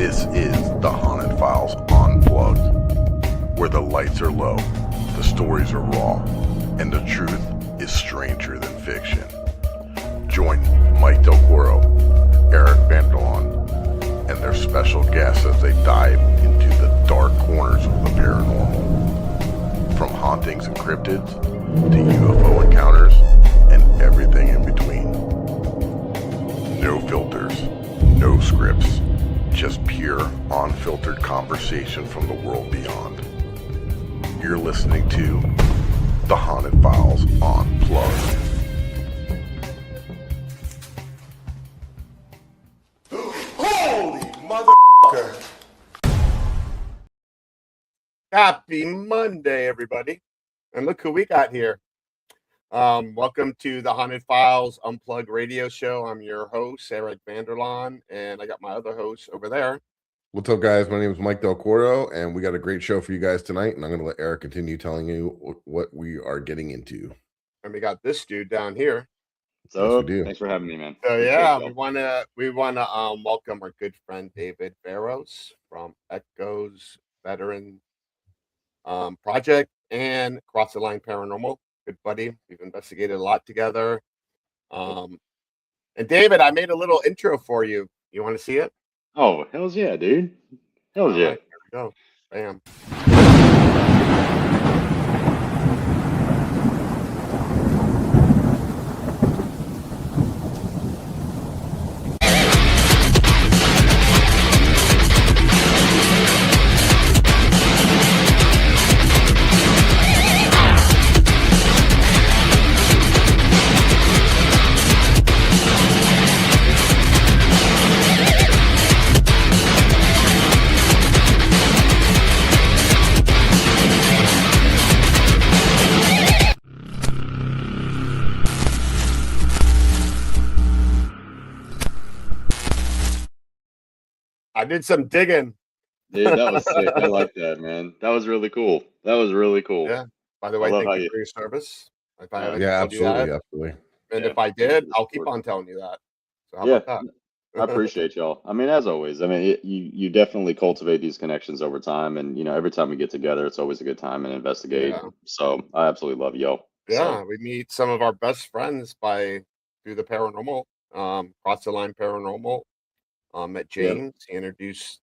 This is the Haunted Files Unplugged, where the lights are low, the stories are raw, and the truth is stranger than fiction. Join Mike Delcoro, Eric Vanderlaan, and their special guests as they dive into the dark corners of the paranormal. From hauntings and cryptids to UFO encounters and everything in between. No filters, no scripts, just pure, unfiltered conversation from the world beyond. You're listening to the Haunted Files Unplugged. Holy motherfucker! Happy Monday, everybody. And look who we got here. Welcome to the Haunted Files Unplugged radio show. I'm your host, Eric Vanderlaan, and I got my other host over there. What's up, guys? My name is Mike Delcoro, and we got a great show for you guys tonight, and I'm going to let Eric continue telling you what we are getting into. And we got this dude down here. So Yes, we do. thanks for having me, man. So yeah, we wanna welcome our good friend David Veros from Echoes Veteran Project and Cross the Line Paranormal. Good buddy. We've investigated a lot together. And David, I made a little intro for you. You want to see it? Oh, hells yeah, dude. Hells yeah. Right, here we go. Bam. I did some digging. Dude, that was sick. I like that, man. That was really cool. That was really cool. Yeah. By the way, love thank how you you- for your service. If I haven't Yeah, told you that, absolutely. and Yeah, if I thank you did, for the I'll keep support. on telling you that. So how Yeah, about that? I appreciate y'all. I mean, as always, I mean, you definitely cultivate these connections over time, and every time we get together, it's always a good time and investigate. Yeah. So I absolutely love y'all. Yeah, we meet some of our best friends through the paranormal, Cross the Line Paranormal. Met James. He introduced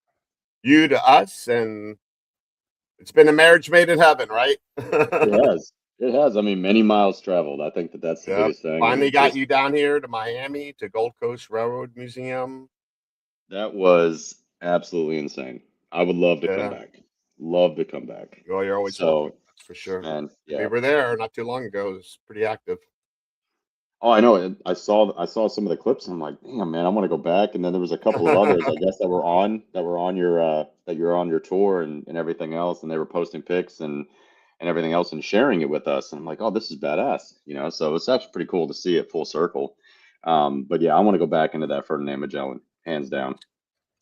you to us, and it's been a marriage made in heaven, right? It has. It has. I mean, many miles traveled. I think that's the Yep. biggest thing. Finally And got just- you down here to Miami to Gold Coast Railroad Museum. That was absolutely insane. I would love to Yeah. come back. Love to come back. Well, you're always So, welcome, that's for sure. man, We yeah. were there not too long ago. It was pretty active. Oh, I know. I saw some of the clips. And I'm like, damn, man, I want to go back. And then there was a couple of others, I guess, that were on your that you're on your tour and everything else, and they were posting pics and everything else and sharing it with us. And I'm like, oh, this is badass, So it's actually pretty cool to see it full circle. But yeah, I want to go back into that Ferdinand Magellan, hands down.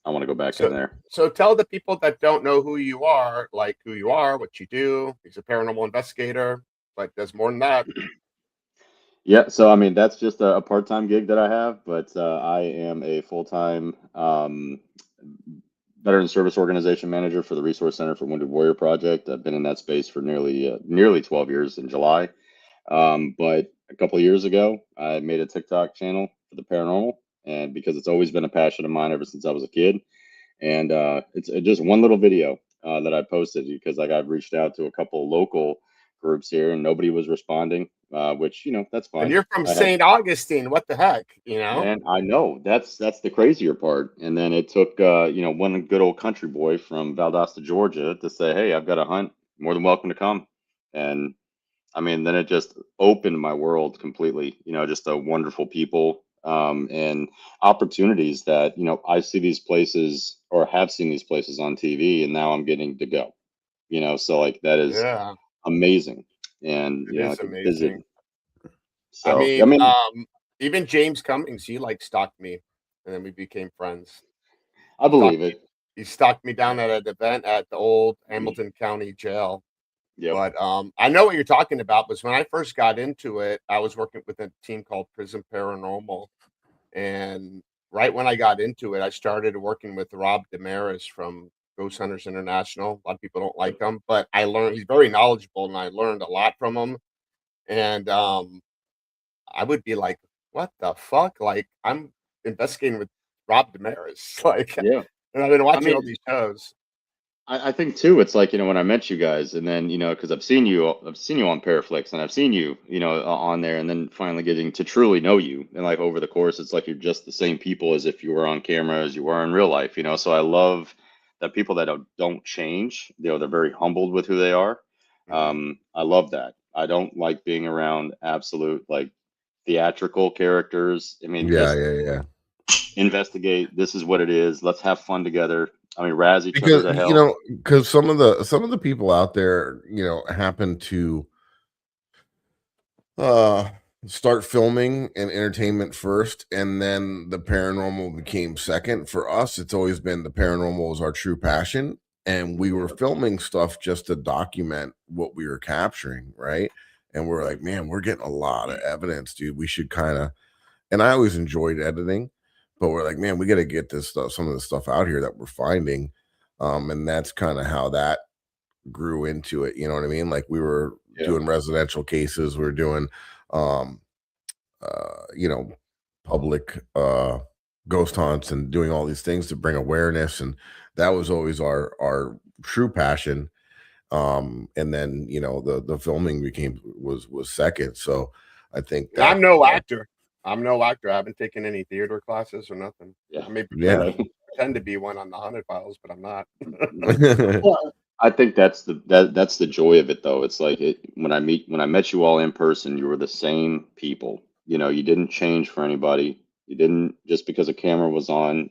I want to go back in there. So tell the people that don't know who you are, what you do. He's a paranormal investigator, but there's more than that. Yeah, so I mean that's just a part-time gig that I have, but I am a full-time veteran service organization manager for the Resource Center for Wounded Warrior Project. I've been in that space for nearly 12 years in July. But a couple of years ago, I made a TikTok channel for the paranormal, and because it's always been a passion of mine ever since I was a kid. And it's just one little video that I posted because I got reached out to a couple local groups here, and nobody was responding. Which that's fine. And you're from St. Augustine. What the heck, Man, I know that's the crazier part. And then it took one good old country boy from Valdosta, Georgia, to say, "Hey, I've got a hunt. More than welcome to come." And I mean, then it just opened my world completely. Just a wonderful people and opportunities that I see these places or have seen these places on TV, and now I'm getting to go. So like that is amazing. And It is like, amazing. So I mean, even James Cummings, he stalked me, and then we became friends. I believe it. He stalked me down at an event at the old Hamilton County Jail. Yep. But I know what you're talking about. Because when I first got into it, I was working with a team called Prison Paranormal, and right when I got into it, I started working with Rob Damaris from Ghost Hunters International. A lot of people don't like him, but I learned he's very knowledgeable, and I learned a lot from him. And I would be like, "What the fuck?" Like, I'm investigating with Rob Damaris, like, Yeah. and I've been I watching all mean, these shows. I think too, it's like, when I met you guys, and then, because I've seen you on ParaFlixx, and I've seen you, on there, and then finally getting to truly know you. And like over the course, it's like you're just the same people as if you were on camera as you were in real life. So I love that people that don't change, they're very humbled with who they are. Mhm. I love that. I don't like being around absolute like theatrical characters. I mean, Yeah, just yeah, yeah. investigate. This is what it is. Let's have fun together. I mean, razz each other Because to hell. because some of the people out there, happen to uh start filming and entertainment first, and then the paranormal became second. For us, it's always been the paranormal was our true passion, and we were filming stuff just to document what we were capturing, right? And we're like, man, we're getting a lot of evidence, dude. We should kind of, and I always enjoyed editing, but we're like, man, we got to get this stuff, some of the stuff out here that we're finding. And that's kind of how that grew into it. You know what I mean? Like we were Yeah. doing residential cases, we are doing, um, you know, public ghost hunts and doing all these things to bring awareness. And that was always our true passion. And then, the filming was second. So I think And I'm that, no actor. I'm no actor. I haven't taken any theater classes or nothing. Yeah. I may yeah. pretend to be one on the Haunted Files, but I'm not. Well, I think that's the joy of it, though. It's like when I met you all in person, you were the same people. You didn't change for anybody. You didn't just because a camera was on.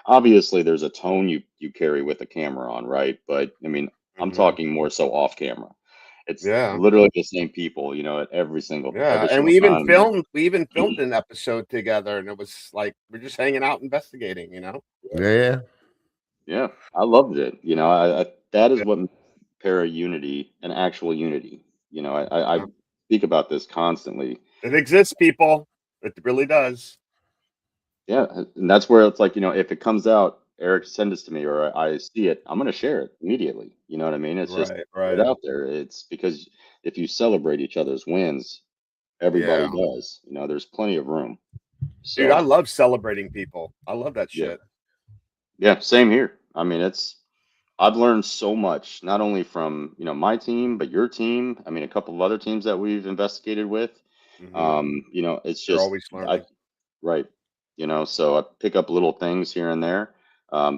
Obviously, there's a tone you carry with a camera on, right? But I mean, I'm Mhm. talking more so off camera. It's Yeah. literally the same people, at Yeah, every and single time. we even filmed an episode together, and it was like we're just hanging out investigating, you know? Yeah. Yeah, I loved it. That is Yeah. what makes para unity an actual unity. I speak about this constantly. It exists, people. It really does. Yeah, and that's where it's like, if it comes out, Eric send this to me or I see it, I'm gonna share it immediately. You know what I mean? It's just Right, put it right. out there. It's because if you celebrate each other's wins, everybody Yeah. does. There's plenty of room. Dude, I So love celebrating people. I love that yeah, shit. yeah, same here. I mean, I've learned so much, not only from, my team, but your team. I mean, a couple of other teams that we've investigated with. Mhm. It's You're just, always I, learning. right. So I pick up little things here and there,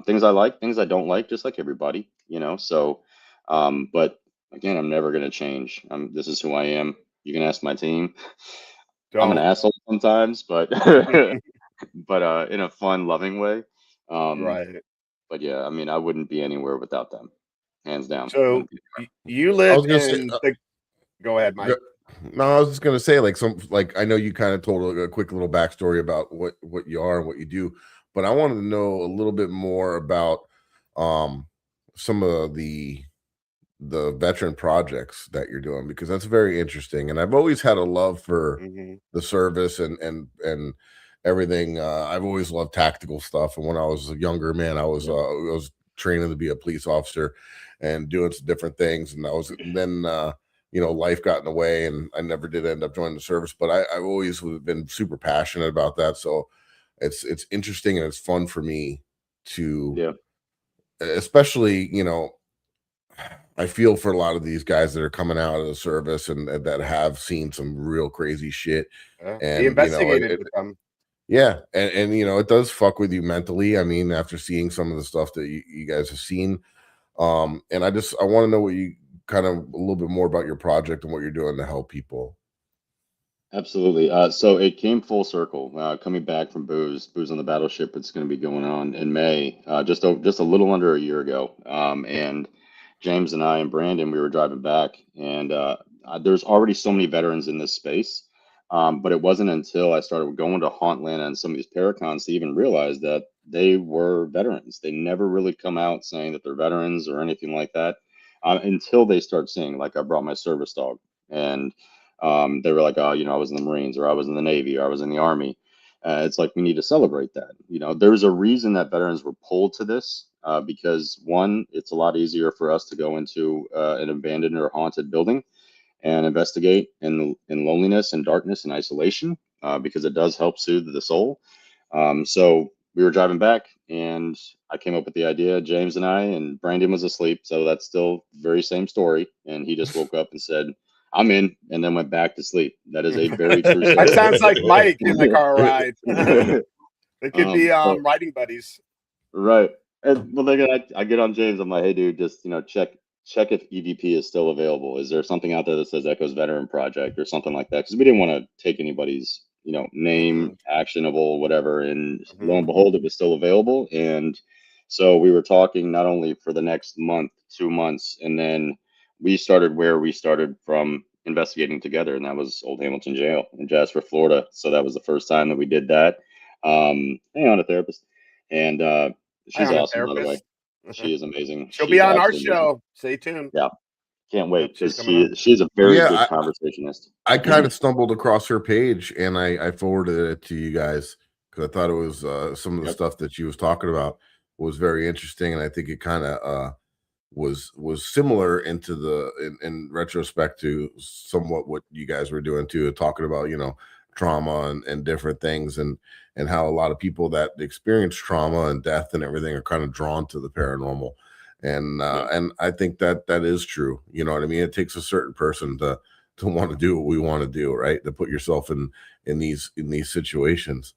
things I like, things I don't like, just like everybody. So, but again, I'm never going to change. This is who I am. You can ask my team. I'm an Don't. asshole sometimes, but, but, in a fun, loving way. Um, Right. but yeah, I mean, I wouldn't be anywhere without them. Hands down. So, Wouldn't be. you I live was gonna say, in the Go ahead, go- Mike. no, I was just gonna say, like I know you kind of told a quick little backstory about what you are and what you do, but I wanted to know a little bit more about um some of the veteran projects that you're doing, because that's very interesting. And I've always had a love for Mhm. the service and everything. I've always loved tactical stuff. And when I was a younger man, I was training to be a police officer and doing some different things. And then life got in the way, and I never did end up joining the service. But I've always been super passionate about that. So it's interesting and it's fun for me to, Yeah. especially, I feel for a lot of these guys that are coming out of the service and that have seen some real crazy shit. Yeah. We And investigated with them. yeah, and it does fuck with you mentally. I mean, after seeing some of the stuff that you guys have seen, and I want to know what you kind of a little bit more about your project and what you're doing to help people. Absolutely. So it came full circle. Coming back from Booze on the Battleship. It's going to be going on in May, just a little under a year ago. And James and I and Brandon, we were driving back, and there's already so many veterans in this space. But it wasn't until I started going to Hauntland and some of these paracons to even realize that they were veterans. They never really come out saying that they're veterans or anything like that, until they start seeing, like I brought my service dog, and they were like, oh, I was in the Marines, or I was in the Navy, or I was in the Army. It's like we need to celebrate that. There's a reason that veterans were pulled to this, because one, it's a lot easier for us to go into an abandoned or haunted building and investigate in loneliness and darkness and isolation, because it does help soothe the soul. So we were driving back, and I came up with the idea, James and I, and Brandon was asleep, so that's still the very same story. And he just woke up and said, "I'm in," and then went back to sleep. That is a very true story. That sounds like Mike in the car ride. It could be So- riding buddies. Right. And well, then I get on James. I'm like, "Hey, dude, just check if EVP is still available. Is there something out there that says Echoes Veteran Project or something like that?" Because we didn't want to take anybody's name, actionable, whatever. And lo and behold, it was still available. And so we were talking not only for the next month, 2 months, and then we started where we started from investigating together, and that was Old Hamilton Jail in Jasper, Florida. So that was the first time that we did that. Hang on, a therapist. And she's awesome, by the way. She is amazing. She'll She's be on our absolutely amazing. show. Stay tuned. Yeah, can't wait, She's because coming she's a very Yeah, good conversationist. I kind of stumbled across her page, and I forwarded it to you guys because I thought it was some of the stuff that she was talking about was very interesting, and I think it kind of was similar in retrospect to somewhat what you guys were doing too, talking about trauma and different things, and how a lot of people that experience trauma and death and everything are kind of drawn to the paranormal. And I think that is true. You know what I mean? It takes a certain person to want to do what we want to do, right? To put yourself in these situations.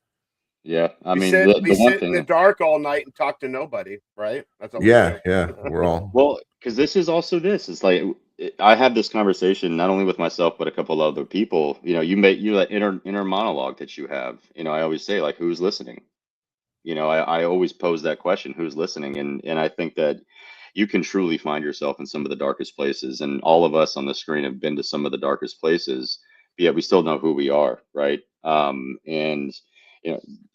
Yeah, I We mean, sit the one in the thing. dark all night and talk to nobody, right? That's what we Yeah, do. yeah, we're all Well, because this is also this. It's like I have this conversation not only with myself but a couple other people. You that inner monologue that you have. I always say, like, who's listening? I always pose that question, who's listening? And I think that you can truly find yourself in some of the darkest places. And all of us on the screen have been to some of the darkest places, but yet we still know who we are, right? And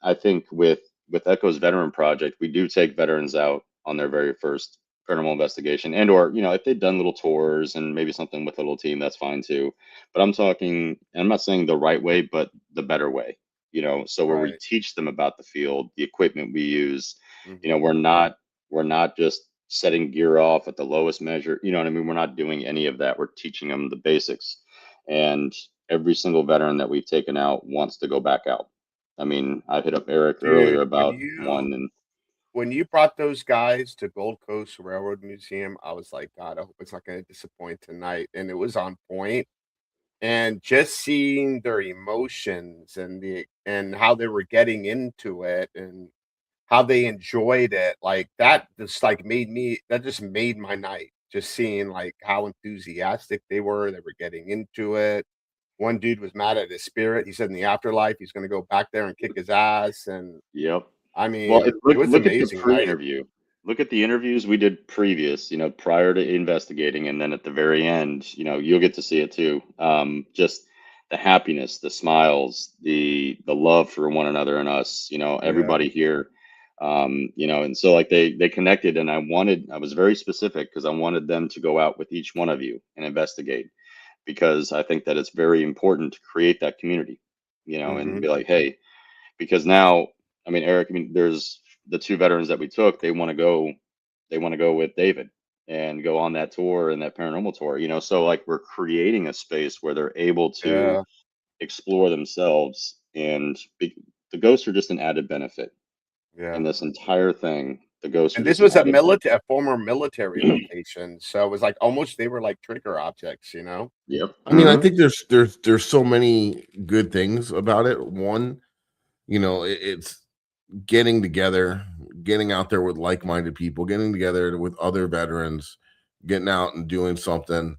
I think with Echoes Veteran Project, we do take veterans out on their very first paranormal investigation, and or if they've done little tours and maybe something with a little team, that's fine too. But I'm not saying the right way, but the better way. So where we Right. teach them about the field, the equipment we use. Mhm. We're not just setting gear off at the lowest measure. You know what I mean? We're not doing any of that. We're teaching them the basics. And every single veteran that we've taken out wants to go back out. I mean, I hit up Eric earlier Dude, about one, and when you brought those guys to Gold Coast Railroad Museum, I was like, God, I hope it's not going to disappoint tonight. And it was on point. And just seeing their emotions and how they were getting into it and how they enjoyed it, like that just made my night. Just seeing like how enthusiastic they were getting into it. One dude was mad at his spirit. He said in the afterlife he's going to go back there and kick his ass. And yep. I Well, mean, it look was look at the amazing night. pre-interview. Look at the interviews we did previous, prior to investigating, and then at the very end, you'll get to see it too. Just the happiness, the smiles, the love for one another and us, everybody here. And so like they connected, and I was very specific because I wanted them to go out with each one of you and investigate, because I think that it's very important to create that community, and be like, hey, because now, I mean, Eric, there's the two veterans that we took, they want to go with David and go on that tour and that paranormal tour, so like we're creating a space where they're able to Yeah. explore themselves, and the ghosts are just an added benefit Yeah. in this entire thing. The ghosts are And this just an was added benefit. a former military location. So it was like almost they were like trigger objects, Yep. I mean, I think there's so many good things about it. One, it's getting together, getting out there with like-minded people, getting together with other veterans, getting out and doing something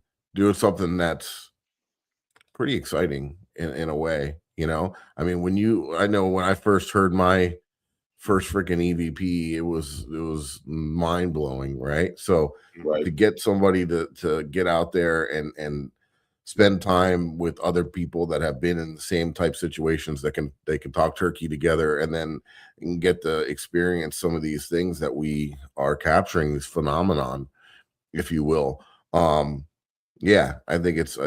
that's pretty exciting in a way. I mean, I know when I first heard my first freaking EVP, it was mind blowing, right? So Right. to get somebody to get out there and spend time with other people that have been in the same type situations, they can talk turkey together, and then get to experience some of these things that we are capturing, this phenomenon, if you will. Yeah, I think it's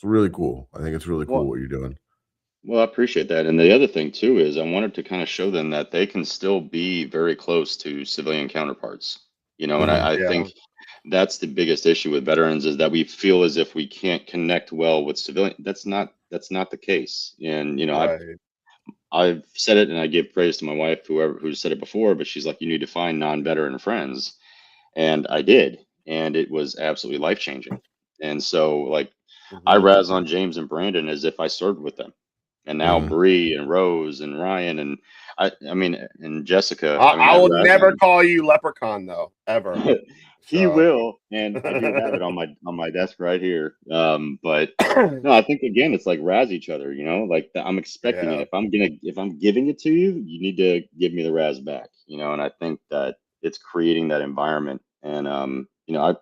really cool. I think it's really cool Well, what you're doing. Well, I appreciate that. And the other thing too is I wanted to kind of show them that they can still be very close to civilian counterparts. And Mhm. I Yeah. think that's the biggest issue with veterans is that we feel as if we can't connect well with civilian. That's not the case. And Right. I've said it and I give praise to my wife, who said it before, but she's like, you need to find non-veteran friends. And I did, and it was absolutely life changing. And so like I Hmm. razz on James and Brandon as if I served with them. And now Mhm. Bree and Rose and Ryan and I mean and Jessica, I mean I I will razz never on call you Leprechaun though, ever. them. He So. will, and I do have it on my desk right here. But no, I think again it's like razz each other, like I'm expecting it. Yeah. If I'm giving it to you, you need to give me the razz back, and I think that it's creating that environment. And I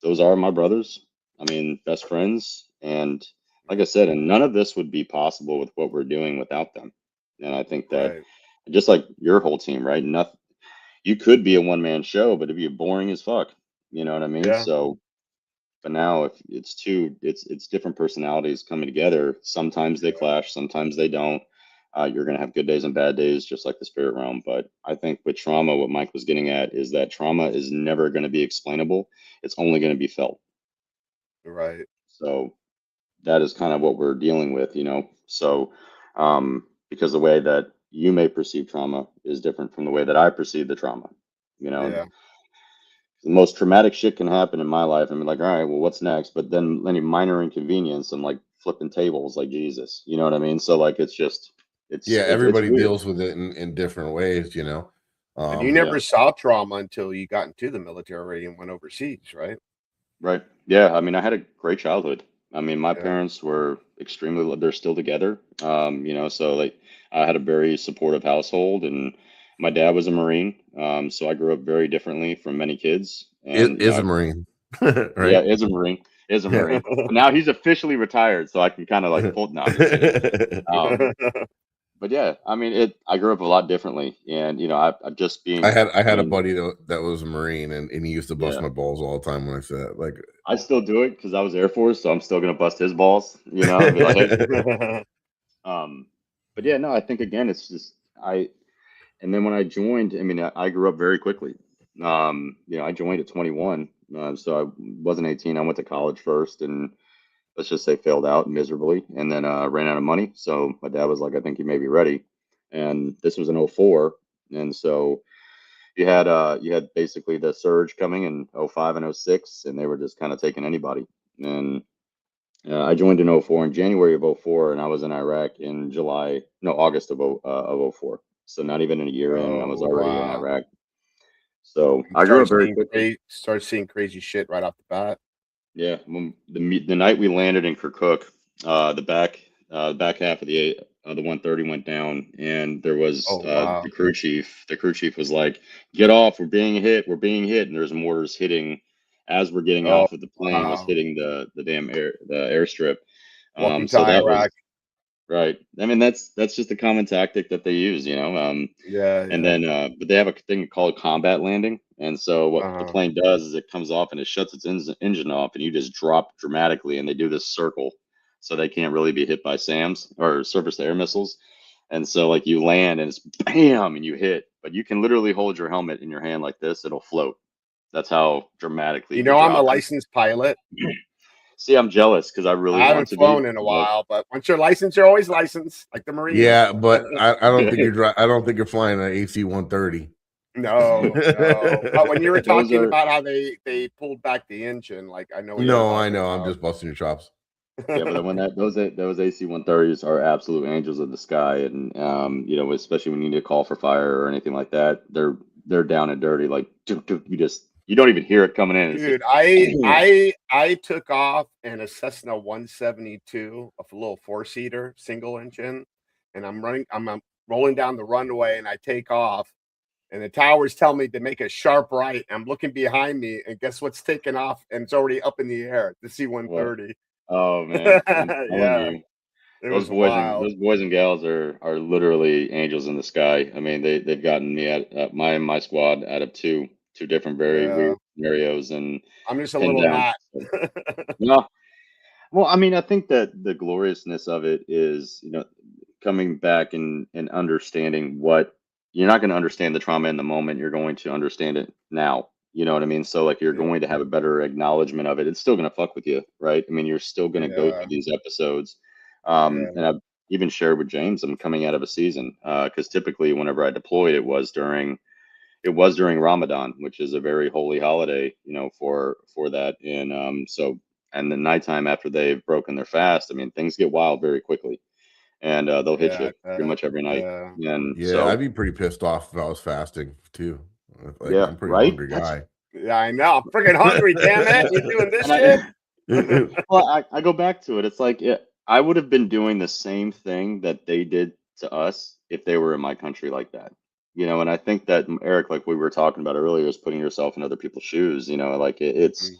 those are my brothers. I mean, best friends. And like I said, and none of this would be possible with what we're doing without them. And I think that Right. just like your whole team, right? Nothing, you could be a one man show, but it'd be boring as fuck. You know what I mean? Yeah. So, but now if it's different personalities coming together. Sometimes they Yeah. clash, sometimes they don't. You're going to have good days and bad days, just like the spirit realm. But I think with trauma, what Mike was getting at is that trauma is never going to be explainable. It's only going to be felt. Right. So that is kind of what we're dealing with, So, because the way that you may perceive trauma is different from the way that I perceive the trauma, Yeah. the most traumatic shit can happen in my life. I mean, like, all right, well, what's next? But then any minor inconvenience and like flipping tables, like Jesus, you know what I mean? So like, it's just, Yeah, it's everybody weird. deals with it in different ways. And you Yeah. never saw trauma until you got into the military and went overseas, right? Right. Yeah. I mean, I had a great childhood. I mean, my Yeah. parents were they're still together. So like I had a very supportive household and my dad was a Marine. So I grew up very differently from many kids. And, Is a Marine, yeah, right? is a Yeah. Marine. But now he's officially retired. So I can kind of like pull, no, I'm just kidding. Um, but yeah, I mean, I grew up a lot differently and, I just I had a being, buddy that was a Marine, and he used to bust yeah, my balls all the time when I said that. Like, I still do it because I was Air Force. So I'm still going to bust his balls, and be like, hey, Um, but yeah, no, I think again, it's just and then when I joined, I mean, I grew up very quickly. I joined at 21, so I wasn't 18. I went to college first, and let's just say failed out miserably, and then ran out of money. So my dad was like, "I think you may be ready," and this was in '04, and so you had basically the surge coming in '05 and '06, and they were just kind of taking anybody, and I joined in '04 in January of '04, and I was in Iraq in August of '04. So not even a year in, I was Oh already in wow! Iraq. So You I grew up very quickly. start seeing crazy shit right off the bat. Yeah, when the night we landed in Kirkuk, the back half of the 130 went down, and there was Oh wow! the crew chief. The crew chief was like, "Get off! We're being hit!" And there's mortars hitting as we're getting Oh off of the plane was wow! hitting the damn airstrip. Welcome to So that was Iraq. right. I mean, that's just a common tactic that they use. Yeah, And yeah. then, but they have a thing called combat landing. And so what the Uh, plane does is it comes off and it shuts its engine off, and you just drop dramatically, and they do this circle, so they can't really be hit by SAMs or surface to air missiles. And so like you land and it's bam and you hit, but you can literally hold your helmet in your hand like this; it'll float. That's how dramatically you you know, I'm a drop. licensed pilot. See, I'm jealous because I really I want haven't to be, flown in a but while, but once you're licensed, you're always licensed, like the Marines. yeah, but I don't think I don't think you're flying an AC-130. No, no. But when you were those talking are about how they pulled back the engine, like I know what you're No, I talking know. I'm about. just busting your chops. Yeah, but when those AC-130s are absolute angels of the sky, and especially when you need to call for fire or anything like that, they're down and dirty. Like you don't even hear it coming in. It's just Dude, I bam. I I took off in a Cessna 172, a little four-seater, single engine, and I'm rolling down the runway and I take off, and the towers tell me to make a sharp right. I'm looking behind me, and guess what's taking off? And it's already up in the air, the What? C-130. Oh man, I'm telling Yeah, you, it those was boys and wild. those boys and gals are literally angels in the sky. I mean, they've gotten me at my squad out of two different very weird Yeah, scenarios and I'm just a pinned little down. gnat. So, no, Well, I mean, I think that the gloriousness of it is, coming back and understanding what you're not going to understand the trauma in the moment. You're going to understand it now. You know what I mean? So, like, you're Yeah, going to have a better acknowledgement of it. It's still going to fuck with you, right? I mean, you're still going to go yeah, through these episodes. yeah. And I've even shared with James, I'm coming out of a season because typically, whenever I deployed, it was during Ramadan, which is a very holy holiday, for that. And and the nighttime after they've broken their fast, I mean, things get wild very quickly, and they'll hit Yeah, you pretty much every night. yeah, And Yeah, I'd so, be pretty pissed off if I was fasting too. Like yeah, I'm a pretty right. hungry That's guy. yeah. I know. I'm freaking hungry. Damn it! You doing this and shit? well, I go back to it. It's like, I would have been doing the same thing that they did to us if they were in my country like that. And I think that, Eric, like we were talking about earlier, is putting yourself in other people's shoes. Like it's, Mm,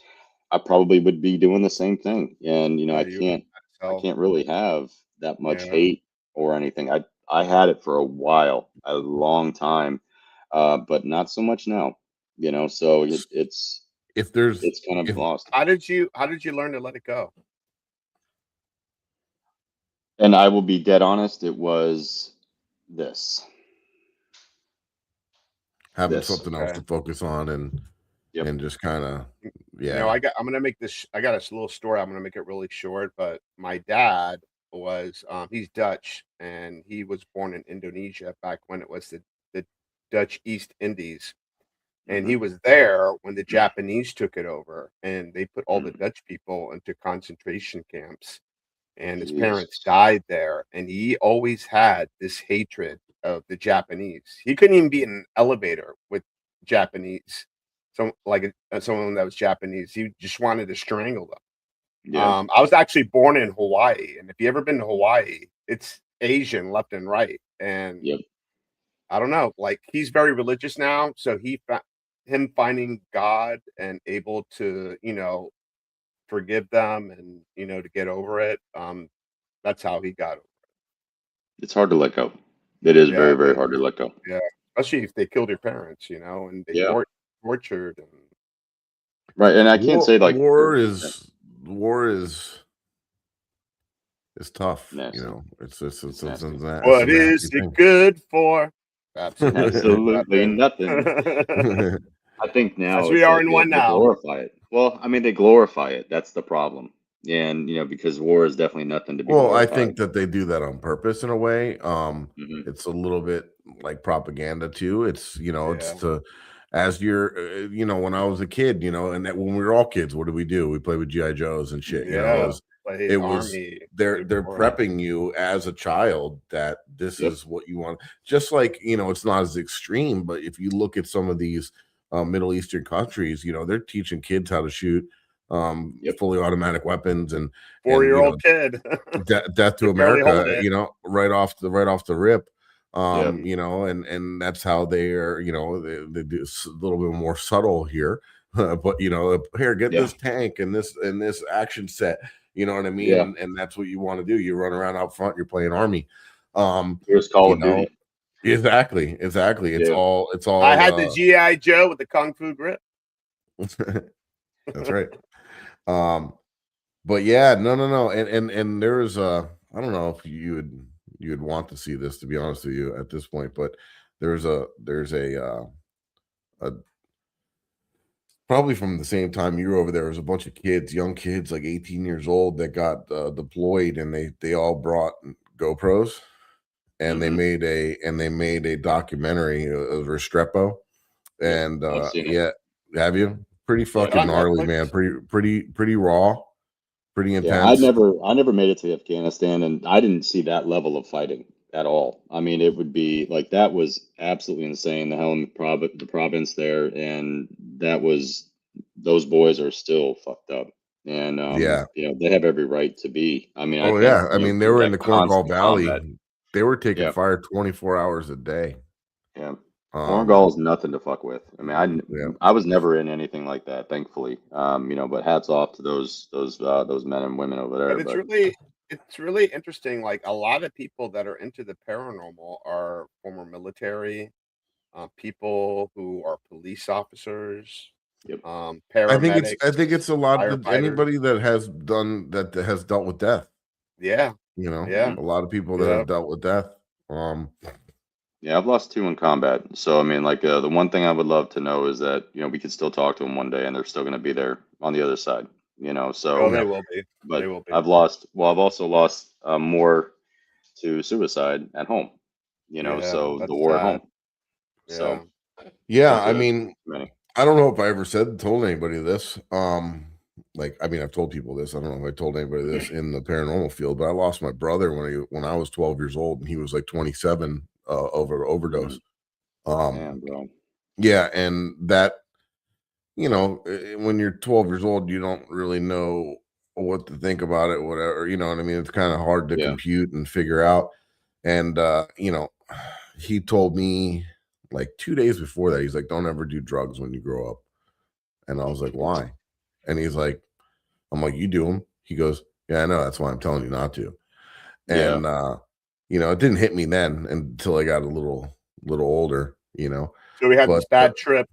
I probably would be doing the same thing. And yeah, I you can't, I yourself. can't really have that much Yeah. hate or anything. I had it for a while, a long time, but not so much now. So if there's it's kind of if lost. How did you learn to let it go? And I will be dead honest, it was this. having This. something else Okay. to focus on and Yep. just kind of I yeah. I'm gonna make this. I got a little story. I'm gonna make it really short. But my dad was, he's Dutch, and he was born in Indonesia back when it was the Dutch East Indies, and Hmm. he was there when the Japanese took it over, and they put all the Mm. Dutch people into concentration camps, and his parents Jesus. died there, and he always had this hatred of the Japanese. He couldn't even be in an elevator with Japanese, someone that was Japanese. He just wanted to strangle them. Yeah. I was actually born in Hawaii, and if you ever been to Hawaii, it's Asian left and right. And Yep. I don't know, like he's very religious now, so him finding God and able to, forgive them and to get over it. That's how he got it. It's hard to let go. It is Yeah, very, it very is. hard to let go. Yeah, especially if they killed your parents, and they Yeah. tortured and Right. And I can't war say like war is war is tough, nasty. it's It's nasty. it's a what is nasty it thing. good for? Absolutely Absolutely nothing. nothing. I think As now we it's are like in one they now. glorify it. Well, I mean, they glorify it. That's the problem. And, because war is definitely nothing to be Well, I glorified. think that they do that on purpose in a way. Hmm. It's a little bit like propaganda too. It's Yeah, to as you're, when I was a kid, and when we were all kids, what did we do? We played with GI Joes and shit. Yeah. play It was army, they're play they're war. prepping you as a child that this Yep. is what you want. Just like it's not as extreme, but if you look at some of these Middle Eastern countries, they're teaching kids how to shoot Yep. fully automatic weapons and 4-year-old kid Death to can barely hold America, it. right off the rip. Yep. And that's how they are, they do a little bit more subtle here. But here, get Yeah. this tank and this action set, you know what I mean? Yeah. And that's what you want to do. You run around out front, you're playing army. Um, Here's Call you of know, Duty. exactly. It's Yeah. I all had the GI Joe with the kung fu grip. that's right. Um, But yeah, no, and there's I don't know if you would want to see this, to be honest with you, at this point, but there's a probably from the same time you were over there was a bunch of kids, young kids like 18 years old that got deployed, and they all brought GoPros, and Hmm. they made a documentary of Restrepo, Yep. and I've seen it. yeah, have you? Pretty Is it fucking on gnarly, Netflix? man. Pretty raw, pretty Yeah, I intense. never I never made it to Afghanistan, and I didn't see that level of fighting at all. I mean, it would be like that was absolutely insane. The Helmand province, the province there, and that was those boys are still fucked up, and Yeah. they have every right to be. I mean, I Oh think yeah, I mean they with were in that the Korengal constant combat. Valley. They were taking Yeah, fire 24 hours a day. yeah. Um, Korengal is nothing to fuck with. I mean, yeah, I was never in anything like that, thankfully. But hats off to those men and women over there. But But it's really interesting. Like a lot of people that are into the paranormal are former military, people who are police officers. Yep. I Paramedics, think it's a lot of firefighters. anybody that has dealt with death. Yeah, You know, yeah, a lot of people that yeah, have dealt with death. Yeah, I've lost 2 in combat. So I mean, like the one thing I would love to know is that we could still talk to them one day, and they're still going to be there on the other side. So oh, Yeah. they will be. They but will be. I've lost. Well, I've also lost more to suicide at home. Yeah, So the that's war at sad. home. Yeah, So Yeah, not I too mean, many. I don't know if I ever told anybody this. Like, I mean, I've told people this. I don't know if I told anybody this in the paranormal field, but I lost my brother when I was 12 years old, and he was like 27 over overdose. Damn, bro. Yeah, and that, when you're 12 years old, you don't really know what to think about it, whatever. You know what I mean? It's kind of hard to Yeah. compute and figure out. And he told me like 2 days before that, he's like, "Don't ever do drugs when you grow up." And I was like, "Why?" And he's like, I'm like, "You do them." He goes, "Yeah, I know. That's why I'm telling you not to." Yeah. And it didn't hit me then until I got a little older, so we had but this bad trip.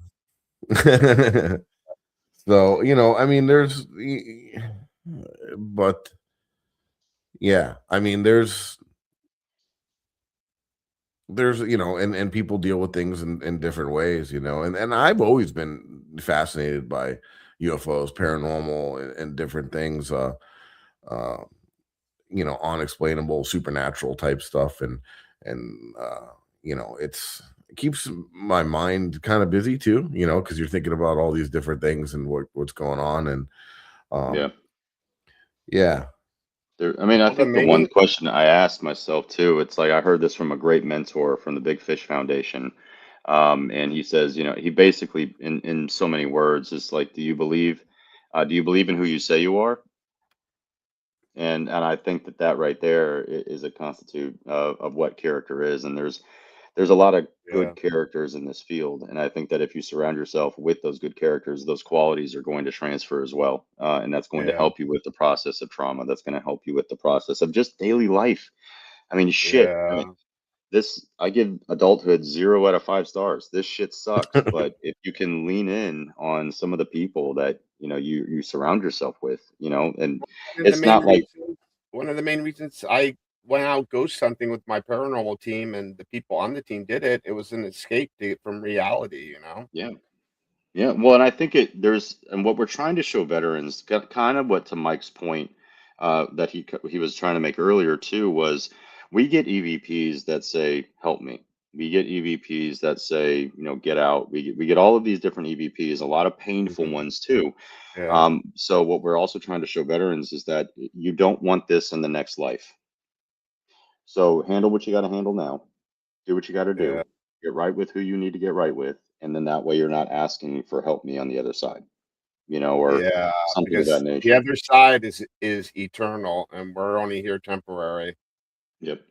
so, I mean, but yeah, I mean, there's, and people deal with things in different ways, and I've always been fascinated by UFOs, paranormal, and different things, uh, unexplainable, supernatural type stuff, and it keeps my mind kind of busy too, because you're thinking about all these different things and what's going on, and Yeah. yeah, I mean, I Well, the think the one main, question I asked myself too, it's like I heard this from a great mentor from the Big Fish Foundation. And he says, he basically, in so many words, is like, do you believe in who you say you are? And I think that right there is a constitute of what character is. And there's a lot of yeah, good characters in this field, and I think that if you surround yourself with those good characters, those qualities are going to transfer as well, and that's going to yeah, help you with the process of trauma. That's going to help you with the process of just daily life. I mean, shit. I mean, yeah, I give adulthood 0 out of 5 stars. This shit sucks, but if you can lean in on some of the people that you surround yourself with, and one of the it's main not like, reasons one of the main reasons I went out ghost hunting with my paranormal team and the people on the team did it, it was an escape from reality, yeah. Yeah, well, and I think and what we're trying to show veterans, kind of what to Mike's point that he was trying to make earlier too, was we get EVPs that say "help me." We get EVPs that say, "get out." We get all of these different EVPs, a lot of painful Mhm. ones too. Yeah, So what we're also trying to show veterans is that you don't want this in the next life. So handle what you got to handle now. Do what you got to yeah, do. Get right with who you need to get right with, and then that way you're not asking for help me on the other side, or yeah, something of that because the nature. other side is eternal, and we're only here temporary. Yep.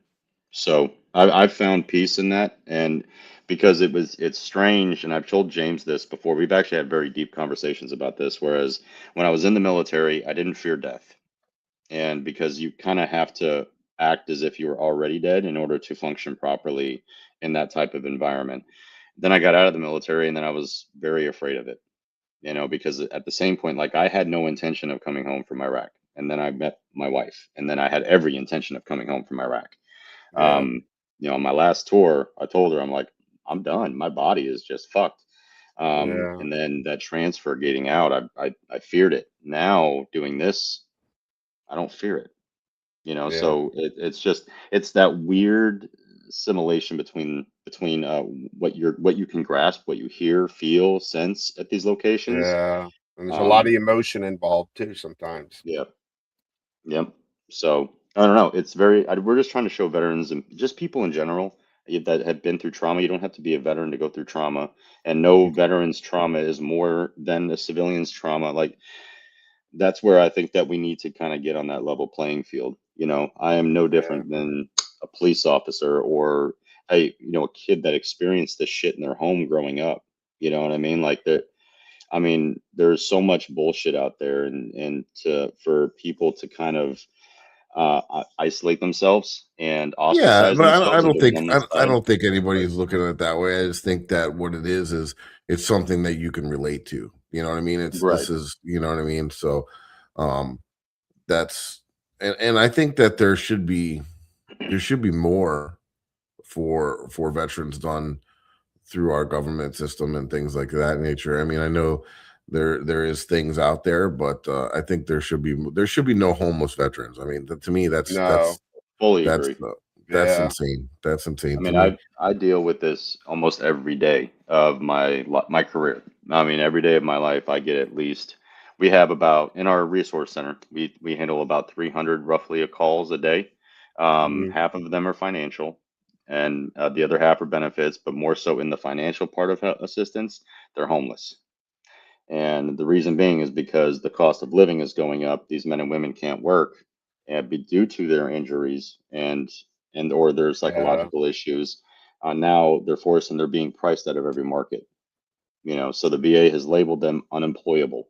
So I've found peace in that, and because it's strange, and I've told James this before. We've actually had very deep conversations about this. Whereas when I was in the military, I didn't fear death, and because you kind of have to act as if you were already dead in order to function properly in that type of environment. Then I got out of the military, and then I was very afraid of it. Because at the same point, like I had no intention of coming home from Iraq. And then I met my wife, and then I had every intention of coming home from Iraq. Yeah, On my last tour, I told her, I'm like, I'm done. My body is just fucked. yeah, And then that transfer getting out, I feared it. Now doing this, I don't fear it. yeah, So it's that weird assimilation between what you can grasp, what you hear, feel, sense at these locations. yeah, and there's a lot Um, of emotion involved too sometimes. yeah, yep. So I don't know. We're just trying to show veterans and just people in general that have been through trauma. You don't have to be a veteran to go through trauma, and no veteran's trauma is more than a civilian's trauma. Like that's where I think that we need to kind of get on that level playing field. I am no Yeah, different than a police officer or a kid that experienced this shit in their home growing up. You know what I mean? Like that. I mean, there's so much bullshit out there, and for people to kind of isolate themselves and Yeah, ostracize but I themselves don't into think one I side. don't think anybody Like, is looking at it that way. I just think that what it is it's something that you can relate to. You know what I mean? It's Right. this is, you know what I mean? So that's and I think that there should be more for veterans done through our government system and things like that nature. I mean, I know there is things out there, but I think there should be no homeless veterans. I mean, to me, No. Fully that's agree. that's Yeah. insane. That's insane I to mean, me. I deal with this almost every day of my career. I mean, every day of my life, I get at least. We have about in our resource center, we handle about 300 roughly of calls a day. Mhm. Half of them are financial, and the other half are benefits, but more so in the financial part of assistance, they're homeless. And the reason being is because the cost of living is going up. These men and women can't work and be due to their injuries and or their Yeah. psychological issues. Now they're forced and they're being priced out of every market. So the VA has labeled them unemployable,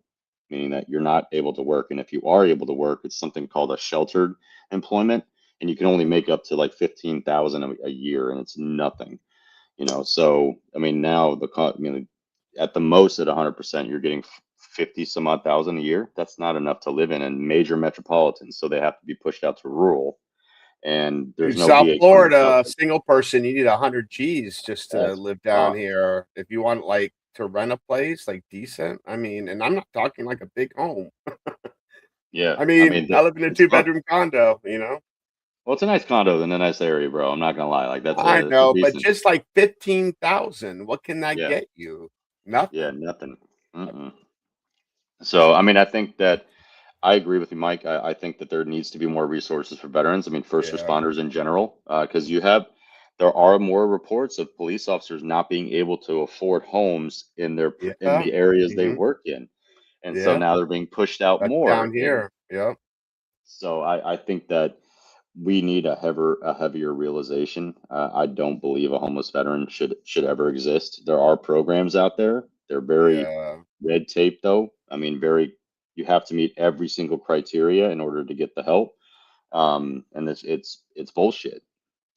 meaning that you're not able to work. And if you are able to work, it's something called a sheltered employment, and you can only make up to like 15,000 a year, and it's nothing. So I mean, now at the most at 100%, you're getting 50 some odd thousand a year. That's not enough to live in major metropolitans, so they have to be pushed out to rural, and In there's no South VA funded Florida, a shelter. single person, you need 100 G's just to That's live down fucked. here. If you want, like, to rent a place, like, decent, I mean, and I'm not talking like a big home. Yeah, I I mean, mean, I live in a it's fucked. two-bedroom condo, you know? Well, it's a nice condo in a nice area, bro. I'm not gonna lie, like that's I a know, but decent. just like 15,000, what can that Yeah, get you? yeah, Nothing. nothing. Mm-mm. So I mean, I think that I agree with you, Mike. I think that there needs to be more resources for veterans. I mean, first Yeah. responders in general, because there are more reports of police officers not being able to afford homes in Yeah. the areas they Mhm. work in, and so Yeah. now they're being pushed out That's more. down And here. Yep. so I think that we need a heavier realization. I don't believe a homeless veteran should ever exist. There are programs out there. They're very Yeah. red tape, though. I mean, very. You have to meet every single criteria in order to get the help. And it's bullshit.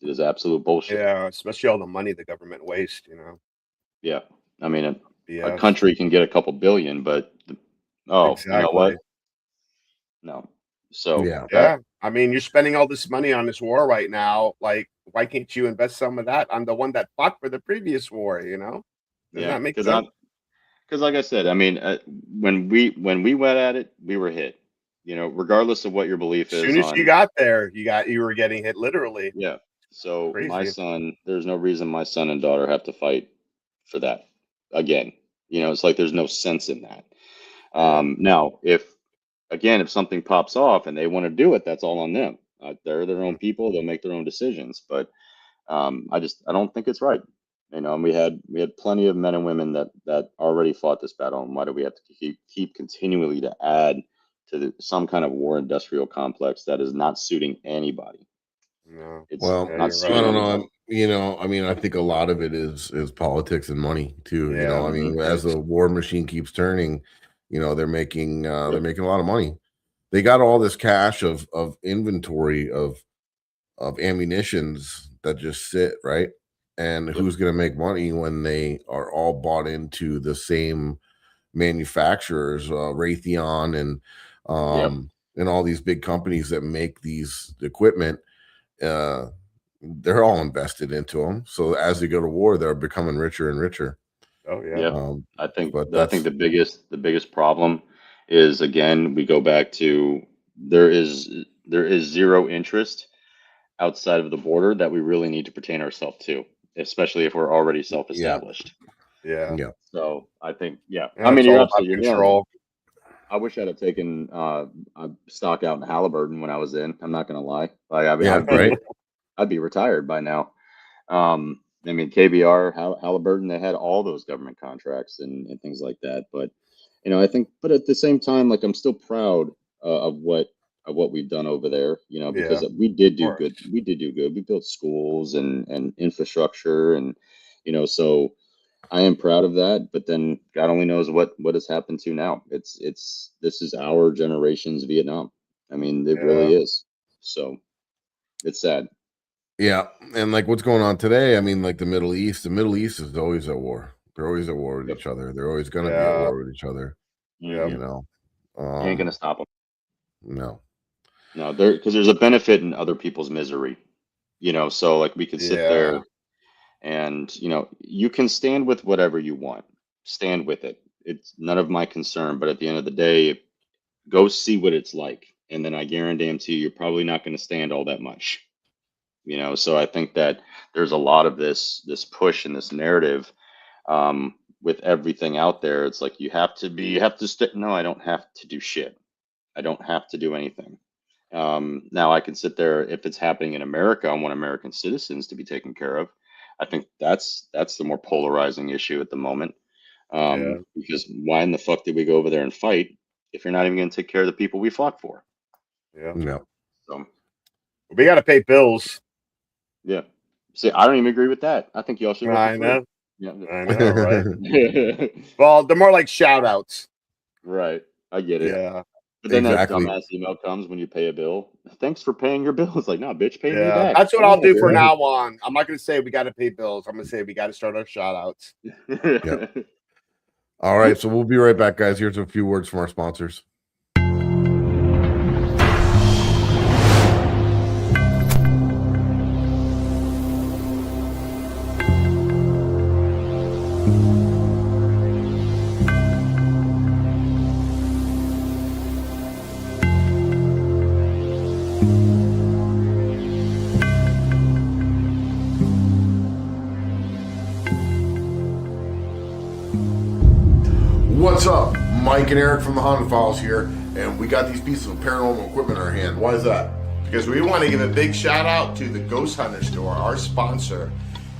It is absolute bullshit. Yeah, especially all the money the government wastes, you know? Yeah. I mean, a BS. country can get a couple billion, but oh, you know what? Exactly. No. So Yeah. that Yeah. I mean, you're spending all this money on this war right now. Like, why can't you invest some of that on the one that fought for the previous war, you know? Doesn't yeah, that make because sense? like I said, I mean, when we went at it, we were hit. Regardless of what your belief As soon is as you on. got there, you were getting hit literally. Yeah. So my Crazy. son, there's no reason my son and daughter have to fight for that again. It's like there's no sense in that. Yeah. Now, if something pops off and they want to do it, that's all on them. They're their own Mhm. people. They'll make their own decisions. But I don't think it's right. And we had plenty of men and women that already fought this battle. And why do we have to keep continually to add to some kind of war industrial complex that is not suiting anybody? No. It's Well, Yeah, not you're I suiting right. don't know. anybody. I mean, I think a lot of it is politics and money too. Yeah, I Hmm. mean, it as is. the war machine keeps turning, they're Yep. making a lot of money. They got all this cash of inventory of ammunitions that just sit right. And Yep. who's going to make money when they are all bought into the same manufacturers, Raytheon Yep. and all these big companies that make these equipment? Uh, they're all invested into them. So as they go to war, they're becoming richer and richer. Oh, yeah. Yep. Um, I think but I think that's the biggest problem is, again, we go back to there is zero interest outside of the border that we really need to pertain ourselves to, especially if we're already yeah, self-established. Yeah. yeah, So I think, yeah. I Yeah, mean, it's all about you're nailing it. control. I wish I'd have taken a stock out in Halliburton when I was in. I'm not gonna lie. Like yeah, right. I'd be retired by now. I mean, KBR, Halliburton, they had all those government contracts and things like that. But I think, but at the same time, like I'm still proud of what we've done over there. Yeah, Because of we did do good. course. We did do good. We built schools and infrastructure, and so I am proud of that. But then God only knows what has happened to now. This is our generation's Vietnam. I mean, it Yeah. really is. So it's sad. Yeah, and like what's going on today? I mean, like the Middle East. The Middle East is always at war. They're always at war with Yep. each other. They're always going to be at Yeah. war with each other. Yeah. You know, You ain't gonna stop them. no. No, because there's a benefit in other people's misery. So like we could sit there Yeah. and you can stand with whatever you want. Stand with it. It's none of my concern. But at the end of the day, go see what it's like, and then I guarantee you're probably not going to stand all that much. So I think that there's a lot of this push and this narrative with everything out there. It's like you have to stick. No, I don't have to do shit. I don't have to do anything. Now I can sit there if it's happening in America. I want American citizens to be taken care of. I think that's the more polarizing issue at the moment. Yeah. Because why in the fuck did we go over there and fight if you're not even going to take care of the people we fought for? Yeah. No. So We got to pay bills. yeah. See, I don't even agree with that. I think y'all should vote I for free. know. Yeah. I know, right? Well, they're more like shout outs. Right. I get it. Yeah. But then Exactly. that dumbass email comes when you pay a bill. Thanks for paying your bill. It's like, no, bitch, pay me Yeah. back. That's what I'll do from right. now on. I'm not going to say we got to pay bills. I'm going to say we got to start our shout outs. Yep. All right. So we'll be right back, guys. Here's a few words from our sponsors. What's up? Mike and Eric from the Haunted Files here, and we got these pieces of paranormal equipment in our hand. Why is that? Because we want to give a big shout out to the Ghost Hunter store, our sponsor.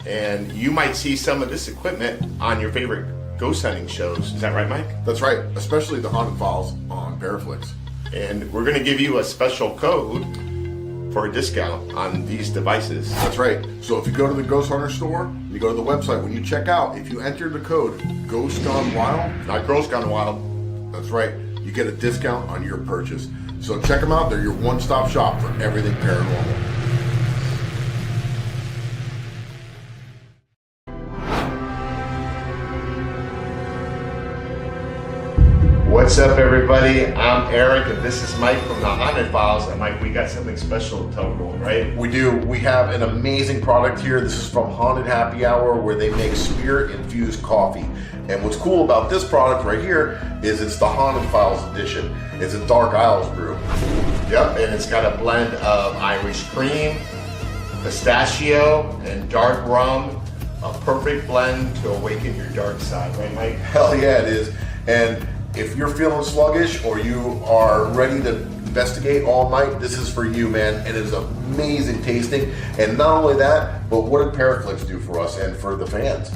And you might see some of this equipment on your favorite ghost hunting shows. Is that right, Mike? That's right, especially the Haunted Files on ParaFlixx. And we're going to give you a special code for a discount on these devices. That's right. So if you go to the Ghost Hunter store, you go to the website, when you check out, if you enter the code Ghost Gone Wild, Not Girls Gone Wild. that's right, you get a discount on your purchase. So check them out. They're your one-stop shop for everything paranormal. What's up, everybody? I'm Eric, and this is Mike from the Haunted Files. And Mike, we got something special to tell everyone, right? We do. We have an amazing product here. This is from Haunted Happy Hour, where they make spirit-infused coffee. And what's cool about this product right here is it's the Haunted Files edition. It's a Dark Isles brew. Yep, and it's got a blend of Irish cream, pistachio, and dark rum. A perfect blend to awaken your dark side, right, Mike? Hell yeah, it is. And if you're feeling sluggish or you are ready to investigate all night, this is for you, man. And it is amazing tasting. And not only that, but what did ParaFlixx do for us and for the fans?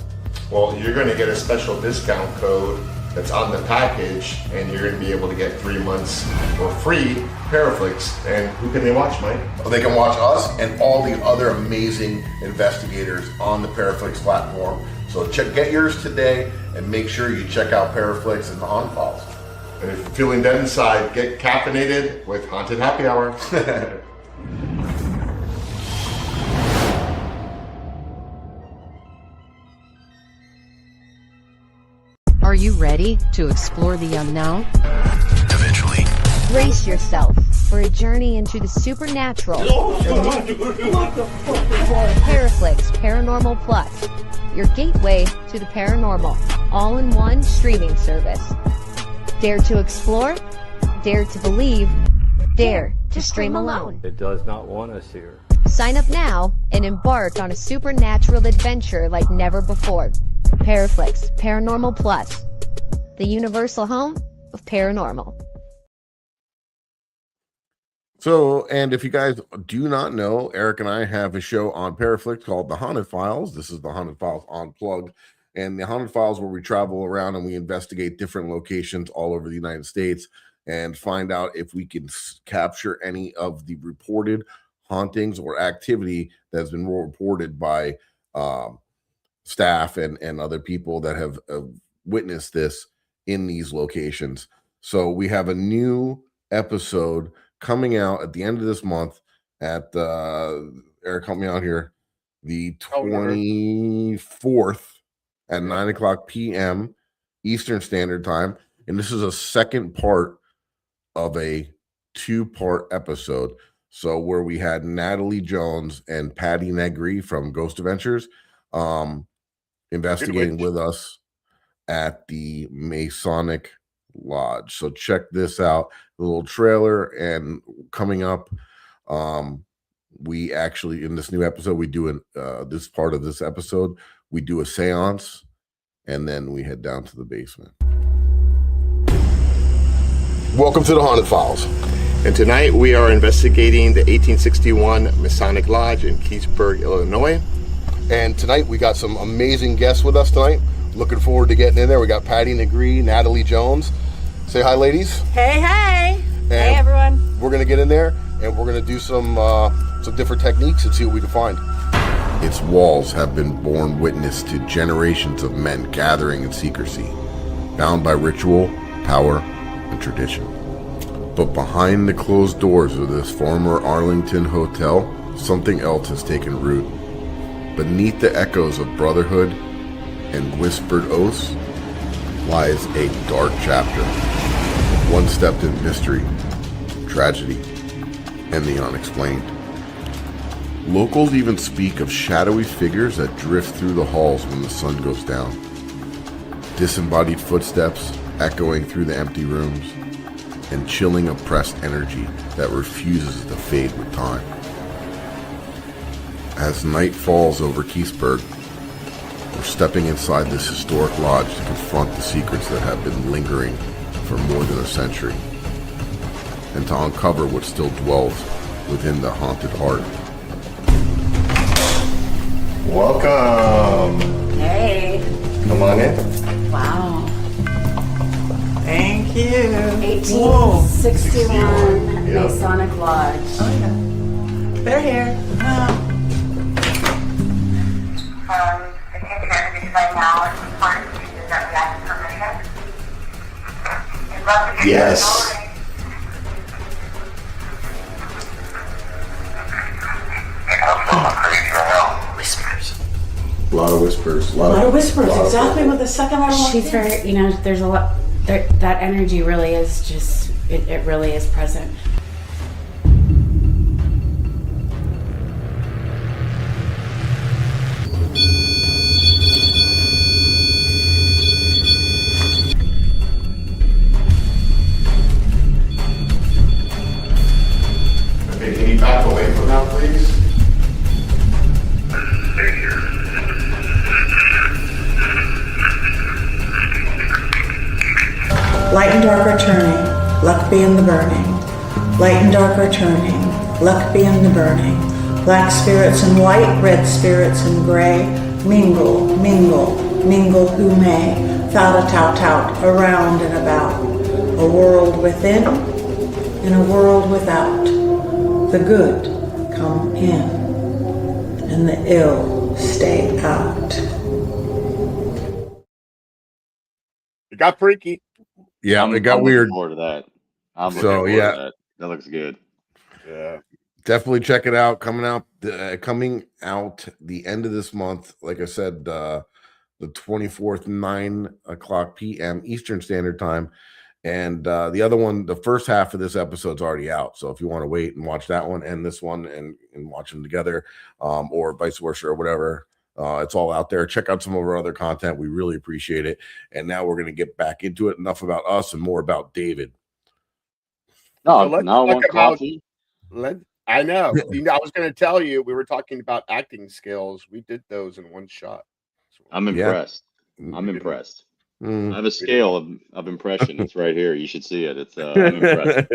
Well, you're going to get a special discount code that's on the package, and you're going to be able to get 3 months for free ParaFlixx. And who can they watch, Mike? They can watch us and all the other amazing investigators on the ParaFlixx platform. So get yours today and make sure you check out ParaFlixx and the Haunted Files. And if you're feeling dead inside, get caffeinated with Haunted Happy Hour. Are you ready to explore the unknown? Eventually. Brace yourself for a journey into the supernatural. ParaFlixx Paranormal Plus, your gateway to the paranormal, all-in-one streaming service. Dare to explore, dare to believe, dare to stream alone. It does not want us here. Sign up now and embark on a supernatural adventure like never before. ParaFlixx Paranormal Plus, the universal home of paranormal. So, and if you guys do not know, Eric and I have a show on ParaFlixx called The Haunted Files. This is The Haunted Files Unplugged. And The Haunted Files, where we travel around and we investigate different locations all over the United States and find out if we can capture any of the reported hauntings or activity that has been reported by staff and other people that have witnessed this in these locations. So we have a new episode coming out at the end of this month at Eric, help me out here, the 24th at 9 o'clock p.m. Eastern Standard Time. And this is a second part of a 2-part episode. So where we had Natalie Jones and Patty Negri from Ghost Adventures investigating with us at the Masonic Lodge. So check this out, the little trailer. And coming up, we actually, in this new episode, we do this part of this episode, we do a seance, and then we head down to the basement. Welcome to the Haunted Files. And tonight we are investigating the 1861 Masonic Lodge in Keysburg, Illinois. And tonight we got some amazing guests with us tonight. Looking forward to getting in there. We got Patty Negri, Natalie Jones. Say hi, ladies. Hey, hey. And hey, everyone. We're going to get in there and we're going to do some different techniques and see what we can find. Its walls have been borne witness to generations of men gathering in secrecy, bound by ritual, power, and tradition. But behind the closed doors of this former Arlington hotel, something else has taken root. Beneath the echoes of brotherhood and whispered oaths lies a dark chapter, one steeped in mystery, tragedy, and the unexplained. Locals even speak of shadowy figures that drift through the halls when the sun goes down. Disembodied footsteps echoing through the empty rooms, and chilling oppressed energy that refuses to fade with time. As night falls over Keysburg, we're stepping inside this historic lodge to confront the secrets that have been lingering for more than a century, and to uncover what still dwells within the haunted heart. Welcome. Hey. Come on in. Wow. Thank you. 1861 Yeah. Masonic Lodge. Oh, yeah. They're here. The kitchen right now is important is that we ask permission. We'd love to get Yes. Whispers. A lot of whispers. A lot of whispers. Exactly what the second I walked She's in. very, there's a lot, that energy really is just, it really is present. Okay, can you back away from that, please? Light and dark are turning, luck be in the burning. Light and dark are turning, luck be in the burning. Black spirits and white, red spirits and gray. Mingle, mingle, mingle who may. Tout-a-tout-tout, around and about. A world within and a world without. The good come in and the ill stay out. It got freaky. Yeah, it got I'm weird. looking forward to that. I'm looking So, forward yeah. to that. That looks good. Yeah. Definitely check it out. Coming out the end of this month. Like I said, the 24th, 9:00 p.m. Eastern Standard Time. And the other one, the first half of this episode's already out. So if you want to wait and watch that one and this one and watch them together, or vice versa or whatever, it's all out there. Check out some of our other content. We really appreciate it. And now we're going to get back into it. Enough about us and more about David. No, So let's now I talk want about- coffee. I know. I was going to tell you, we were talking about acting skills. We did those in one shot. I'm Yeah. impressed. I'm impressed. I Mm. have a scale of impression. It's right here. You should see it. It's I'm impressed.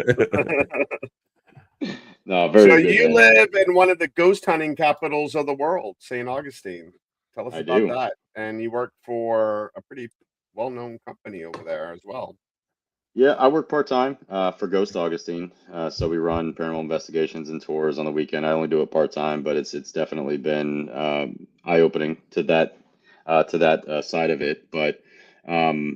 No, very So good. you man. live in one of the ghost hunting capitals of the world, St. Augustine. Tell us I about do. that. And you work for a pretty well-known company over there as well. Yeah, I work part-time for Ghost Augustine. So we run paranormal investigations and tours on the weekend. I only do it part-time, but it's definitely been eye-opening to that side of it. But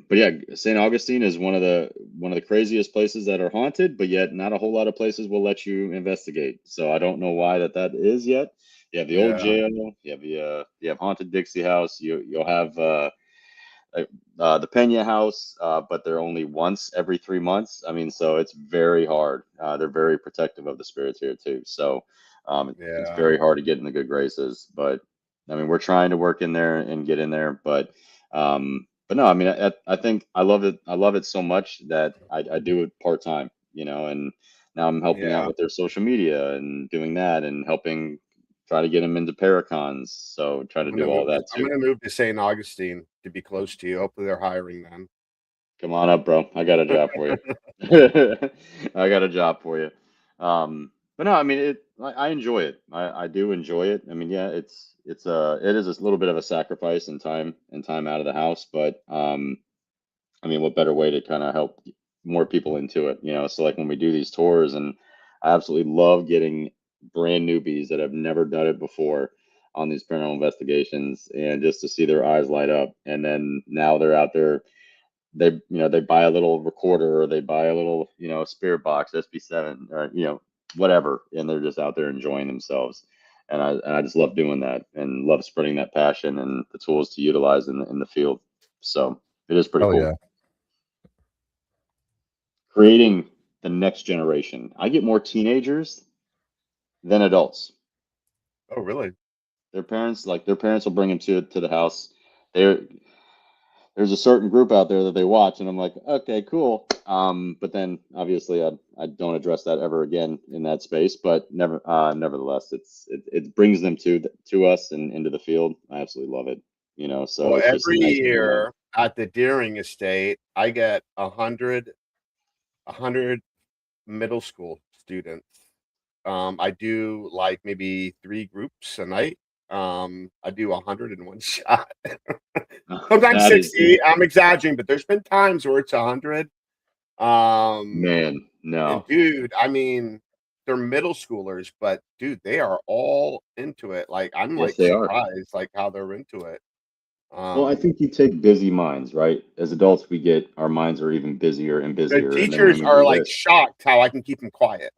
yeah, St. Augustine is one of the craziest places that are haunted, but yet not a whole lot of places will let you investigate. So I don't know why that is yet. You have the old jail. You have Haunted Dixie House. You'll have the Pena house, but they're only once every 3 months. I mean, so it's very hard. They're very protective of the spirits here too. So it's Yeah. very hard to get in the good graces. But I mean, we're trying to work in there and get in there. But no, I mean, I think I love it. I love it so much that I do it part time. And now I'm helping out Yeah. with their social media and doing that and helping try to get them into Paracons. So try to do all that I'm too. gonna move to St. Augustine to be close to you. Hopefully they're hiring then. Come on up, bro. I got a job for you. I got a job for you. But no, I mean, I enjoy it. I do enjoy it. I mean, yeah, it is a little bit of a sacrifice and time out of the house, but I mean, what better way to kind of help more people into it, So like when we do these tours, and I absolutely love getting brand newbies that have never done it before on these paranormal investigations, and just to see their eyes light up, and then now they're out there. They buy a little recorder, or they buy a little spirit box SB7, or whatever, and they're just out there enjoying themselves. And I just love doing that and love spreading that passion and the tools to utilize in the field. So it is pretty Oh cool. yeah. Creating the next generation. I get more teenagers than adults. Oh, really? Their parents will bring them to the house. There's a certain group out there that they watch, and I'm like, okay, cool. But then obviously I don't address that ever again in that space. But nevertheless, it brings them to us and into the field. I absolutely love it. So Well, it's just every nice to do that. year at the Deering Estate, I get 100 middle school students. I do like maybe 3 groups a night. I do 100 in one shot. Sometimes That is 60. I'm exaggerating, but there's been times where it's 100. man, no. And dude, I mean, they're middle schoolers, but dude, they are all into it. Like I'm Yes, like they are. surprised like how they're into it. Well, I think you take busy minds, right? As adults, our minds are even busier and The busier. And then when teachers we are do like this, shocked how I can keep them quiet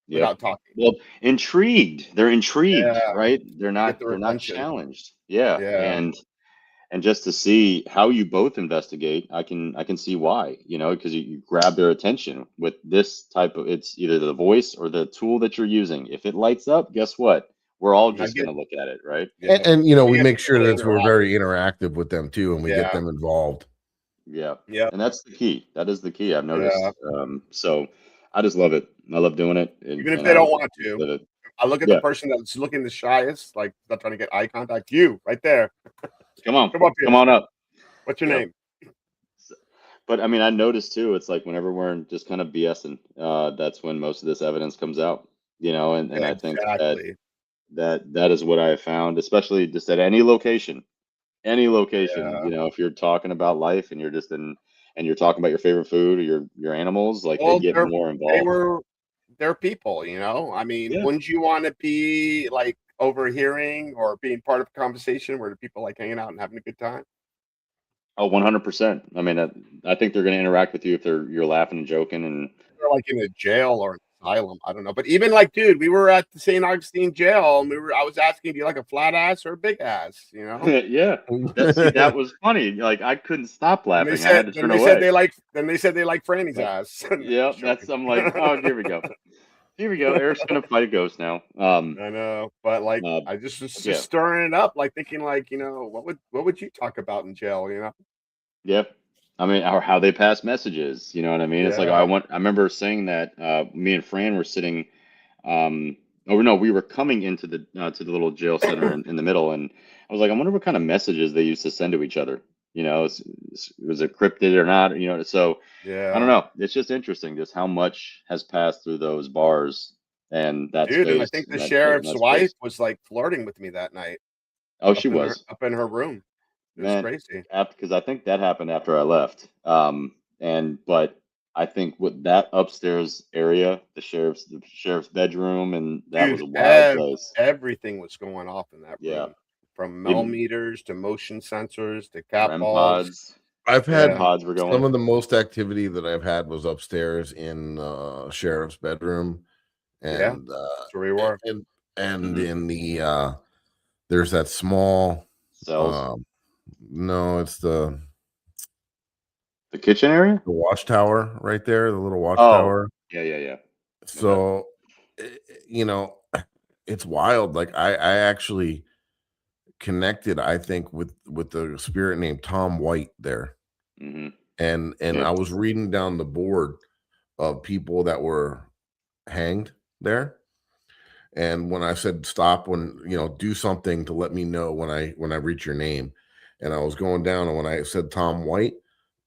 yep. without talking. Well, intrigued. They're intrigued, Yeah, right? They're get not their they're not attention. challenged. Yeah. Yeah. And just to see how you both investigate, I can see why, because you grab their attention with this type of, it's either the voice or the tool that you're using. If it lights up, guess what? We're all And I just get going to look at it, right? yeah. And We we get make sure really that we're interactive. very interactive with them too, and we get Yeah. them involved. Yeah. Yeah. And that's the key. That is the key I've noticed. Yeah. So I just love it. I love doing it. Even if And they I don't want just to. live it. I look at the Yeah. person that's looking the shyest, like not trying to get eye contact. You right there. Come on. Come up here. Come on up. What's your Yep. name? But I mean, I noticed too, it's like whenever we're just kind of BSing, that's when most of this evidence comes out, and I think Exactly. that is what I have found, especially just at any location, Yeah. if you're talking about life and and you're talking about your favorite food or your animals, like they Well, get more involved. they're people, I mean, Yeah. wouldn't you want to be like overhearing or being part of a conversation where the people like hanging out and having a good time? Oh, 100%. I mean, I think they're going to interact with you if you're laughing and joking and They're like in a jail or an asylum. I don't know. But even like, dude, we were at the St. Augustine jail and I was asking, do you like a flat ass or a big ass? yeah. That was funny. Like I couldn't stop And laughing. I had to turn away. they said they like Franny's ass. Yeah, I'm like, oh, here we go. Here we go. Eric's gonna fight a ghost now. I know, but like I just was just yeah. stirring it up, like thinking like, what would you talk about in jail, Yep. I mean, or how they pass messages. You know what I mean? It's like Yeah. I remember saying that me and Fran were sitting. Oh no, we were coming into the to the little jail center in the middle, and I was like, I wonder what kind of messages they used to send to each other. Was it cryptid or not? So Yeah. I don't know. It's just interesting just how much has passed through those bars and that Dude, space. and I think the that sheriff's space. wife was like flirting with me that night. Oh, she was up in her room. It was Man, crazy. because I think that happened after I left. But I think with that upstairs area, the sheriff's bedroom, and that was a wild place. Everything was going off in that Yeah. room. From Even millimeters to motion sensors to cat REM balls. pods. I've REM had pods were going. some of the most activity that I've had was upstairs in sheriff's bedroom, and that's where we were. And in the there's that small cells. No, it's the The kitchen area? The watchtower right there, the little Oh, watchtower. yeah. So, you know, it's wild. Like I actually connected, I think, with the spirit named Tom White there. Mm-hmm. And Yeah. I was reading down the board of people that were hanged there. And when I said stop, when do something to let me know when I reach your name, and I was going down, and when I said Tom White,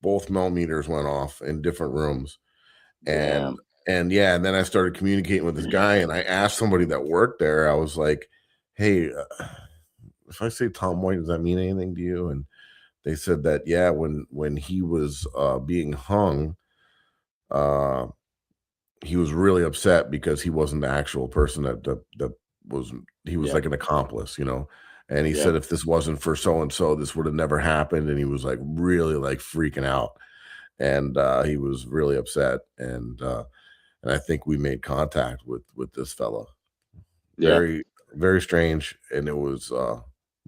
both millimeters went off in different rooms, and Damn. and then I started communicating with this guy, and I asked somebody that worked there. I was like, "Hey, if I say Tom White, does that mean anything to you?" And they said that yeah, when he was being hung, uh, he was really upset because he wasn't the actual person that was he was Yeah. like an accomplice, and he Yeah. said if this wasn't for so and so, this would have never happened, and he was like really like freaking out, and he was really upset, and I think we made contact with this fella. Yeah. Very, very strange, and it was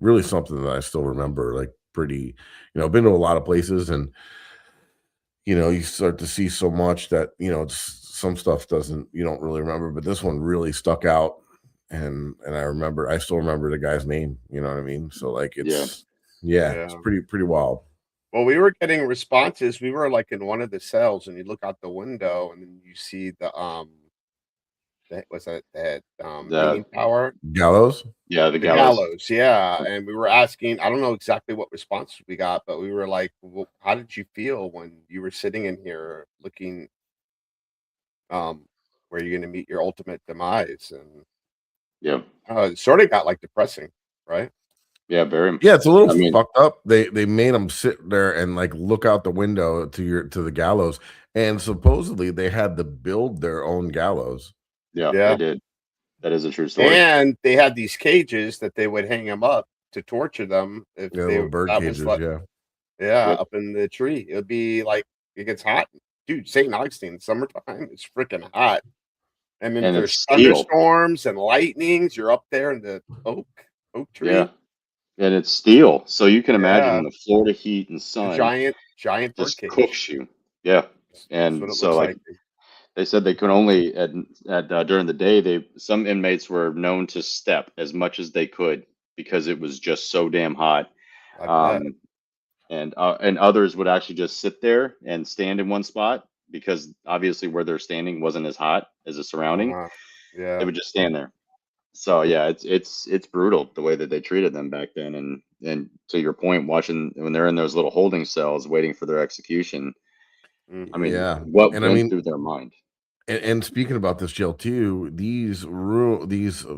really something that I still remember, like pretty. I've been to a lot of places, and you start to see so much that some stuff doesn't you don't really remember, but this one really stuck out, and I still remember the guy's name. You know what I mean? So like Yeah. it's Yeah. pretty wild. Well, we were getting responses. We were like in one of the cells, and you look out the window, and then you see that The hanging tower, Gallows. yeah, the the gallows. gallows. Yeah, and we were asking. I don't know exactly what response we got, but we were like, well, "How did you feel when you were sitting in here looking um where you're going to meet your ultimate demise?" And Yeah. it sort of got like depressing, right? Yeah, very. Yeah, it's a little I mean, fucked up. They made him sit there and like look out the window to the gallows, and supposedly they had to build their own gallows. yeah, they Yeah, did. That is a true story. and they had these cages that they would hang them up to torture them if Yeah, they little bird that was cages. like Yeah, yeah Yep. up in the tree. It would be like it gets hot, dude. St. Augustine, summertime, it's freaking hot. And then And there's it's steel. thunderstorms and lightnings. You're up there in the oak Yeah. tree. And it's steel. So you can Yeah, imagine the Florida heat and a sun giant bird just cage. cooks you. Yeah. That's what And it so looks like like. they said they could only at during the day some inmates were known to step as much as they could because it was just so damn hot. I bet. Um, and others would actually just sit there and stand in one spot because obviously where they're standing wasn't as hot as the surrounding. Uh-huh. They Yeah. would just stand there. So yeah, it's brutal the way that they treated them back then. And to your point, watching when they're in those little holding cells waiting for their execution. I Hmm. mean, yeah, what and I went mean, through their mind? and speaking about this jail too, these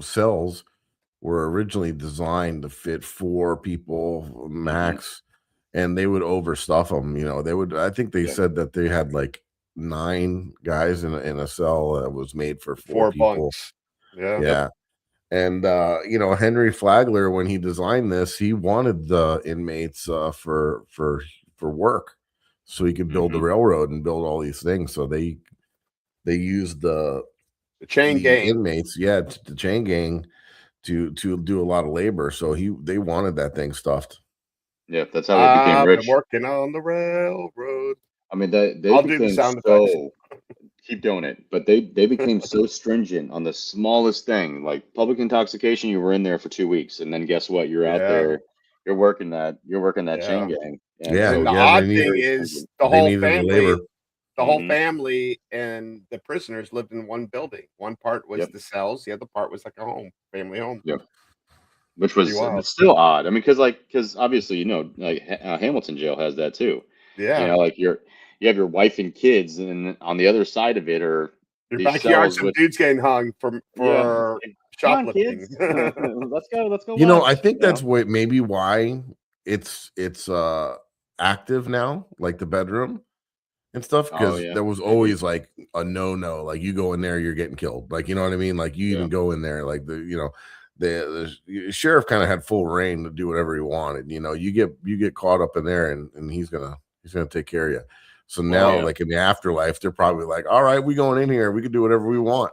cells were originally designed to fit 4 people Hmm. max, and they would overstuff them. They would. I think they Yeah. said that they had like 9 guys in a cell that was made for 4 people. Bunks. Yeah. Yep. Yeah. And Henry Flagler, when he designed this, he wanted the inmates for work, so he could build the Hmm. railroad and build all these things. So they used The chain the gang. inmates, yeah, the chain gang to do a lot of labor. So they wanted that thing stuffed. Yeah, that's how they became I've been rich. working on the railroad. I mean, they I'll do the became sound effects. so keep doing it, but they became so stringent on the smallest thing, like public intoxication. You were in there for 2 weeks, and then guess what? You're out Yeah. there, you're working that chain Yeah. gang, and Yeah, And so the yeah, odd they thing very is stringent. they needed the labor. the whole Hmm. family and the prisoners lived in one building. One part was Yep, the cells, the other part was like a home, family home. yep. Which Pretty was wild. but still odd. I mean, because obviously like Hamilton jail has that too. Yeah. Like you have your wife and kids, and on the other side of it are Your these backyard, cells some with dudes getting hung yeah. for Like, come on, shoplifting. kids, let's go I watch. think that's maybe why it's active now, like the bedroom and stuff, Oh because yeah, there was maybe. always like a no, like you go in there, you're getting killed. Like, you know what I mean? Like you Yeah. even go in there, like the sheriff kind of had full reign to do whatever he wanted. You get caught up in there, and he's gonna take care of you. So Oh now, Well, yeah. like in the afterlife, they're probably like, all right, we going in here, we can do whatever we want.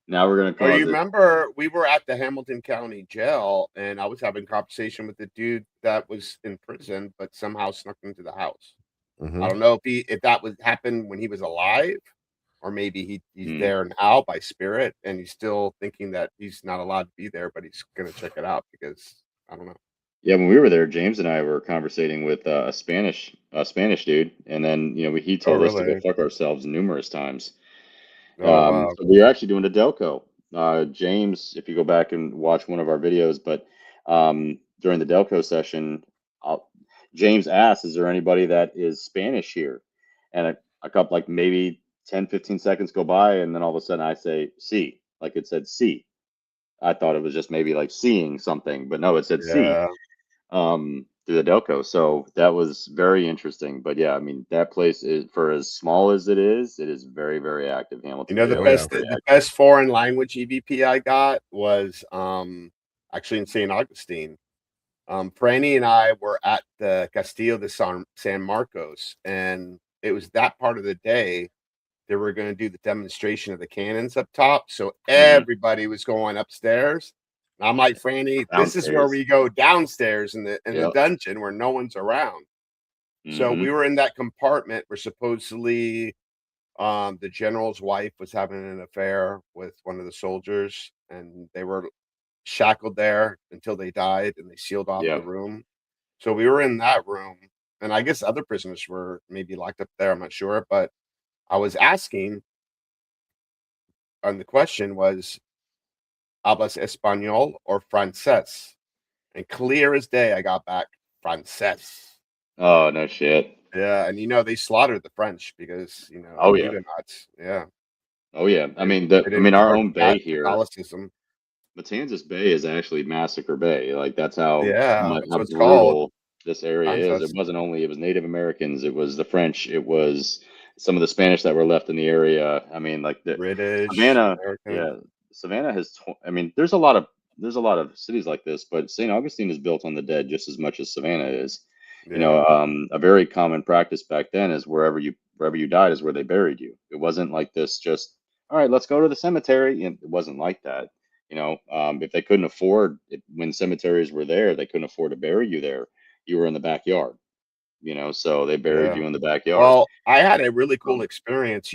Now we're gonna oh, you cause it. remember we were at the Hamilton County Jail and I was having a conversation with the dude that was in prison, but somehow snuck into the house. I don't know if that was happened when he was alive, or maybe he's there now by spirit, and he's still thinking that he's not allowed to be there, but he's gonna check it out because I don't know. Yeah, when we were there, James and I were conversating with a Spanish dude, and then he Oh, told us to go really? fuck ourselves numerous times. Oh, wow. So we were actually doing the Delco. James, if you go back and watch one of our videos, but during the Delco session, James asked, "Is there anybody that is Spanish here?" And a couple, like maybe 10, 15 seconds go by, and then all of a sudden I say, "See," like it said "see." I thought it was just maybe like seeing something, but no, it said "see." Yeah. Through the Delco. So that was very interesting. But yeah, I mean, that place is, for as small as it is very, very active. You Hamilton know, the Jail is best very the active. best foreign language EVP I got was actually in St. Augustine. Franny and I were at the Castillo de San Marcos, and it was that part of the day they were going to do the demonstration of the cannons up top. So everybody was going upstairs. And I'm like, Franny, this is where Downstairs. we go downstairs in the Yep. dungeon where no one's around. So we were in that compartment where supposedly the general's wife was having an affair with one of the soldiers, and they were shackled there until they died, and they sealed off the Yep. room. So we were in that room, and I guess other prisoners were maybe locked up there. I'm not sure, but I was asking, and the question was, "Hablas español or francés?" And clear as day, I got back francés. Oh, no shit. Yeah, and they slaughtered the French because Oh yeah. Huguenots. Yeah, Oh yeah. I they, mean, they didn't our regard own bay here, Catholicism. Matanzas Bay, is actually Massacre Bay. Like that's how Yeah, that's how what it's called. brutal this area is. Kansas. It was Native Americans, it was the French, it was some of the Spanish that were left in the area. I mean, like the British, Savannah, American. yeah, Savannah has. I mean, there's a lot of cities like this, but St. Augustine is built on the dead just as much as Savannah is. Yeah, A very common practice back then is wherever you died is where they buried you. It wasn't like this just, all right, let's go to the cemetery. It wasn't like that. If they couldn't afford it, when cemeteries were there, they couldn't afford to bury you there. You were in the backyard, so they buried yeah. you in the backyard. Well, I had a really cool Um, experience.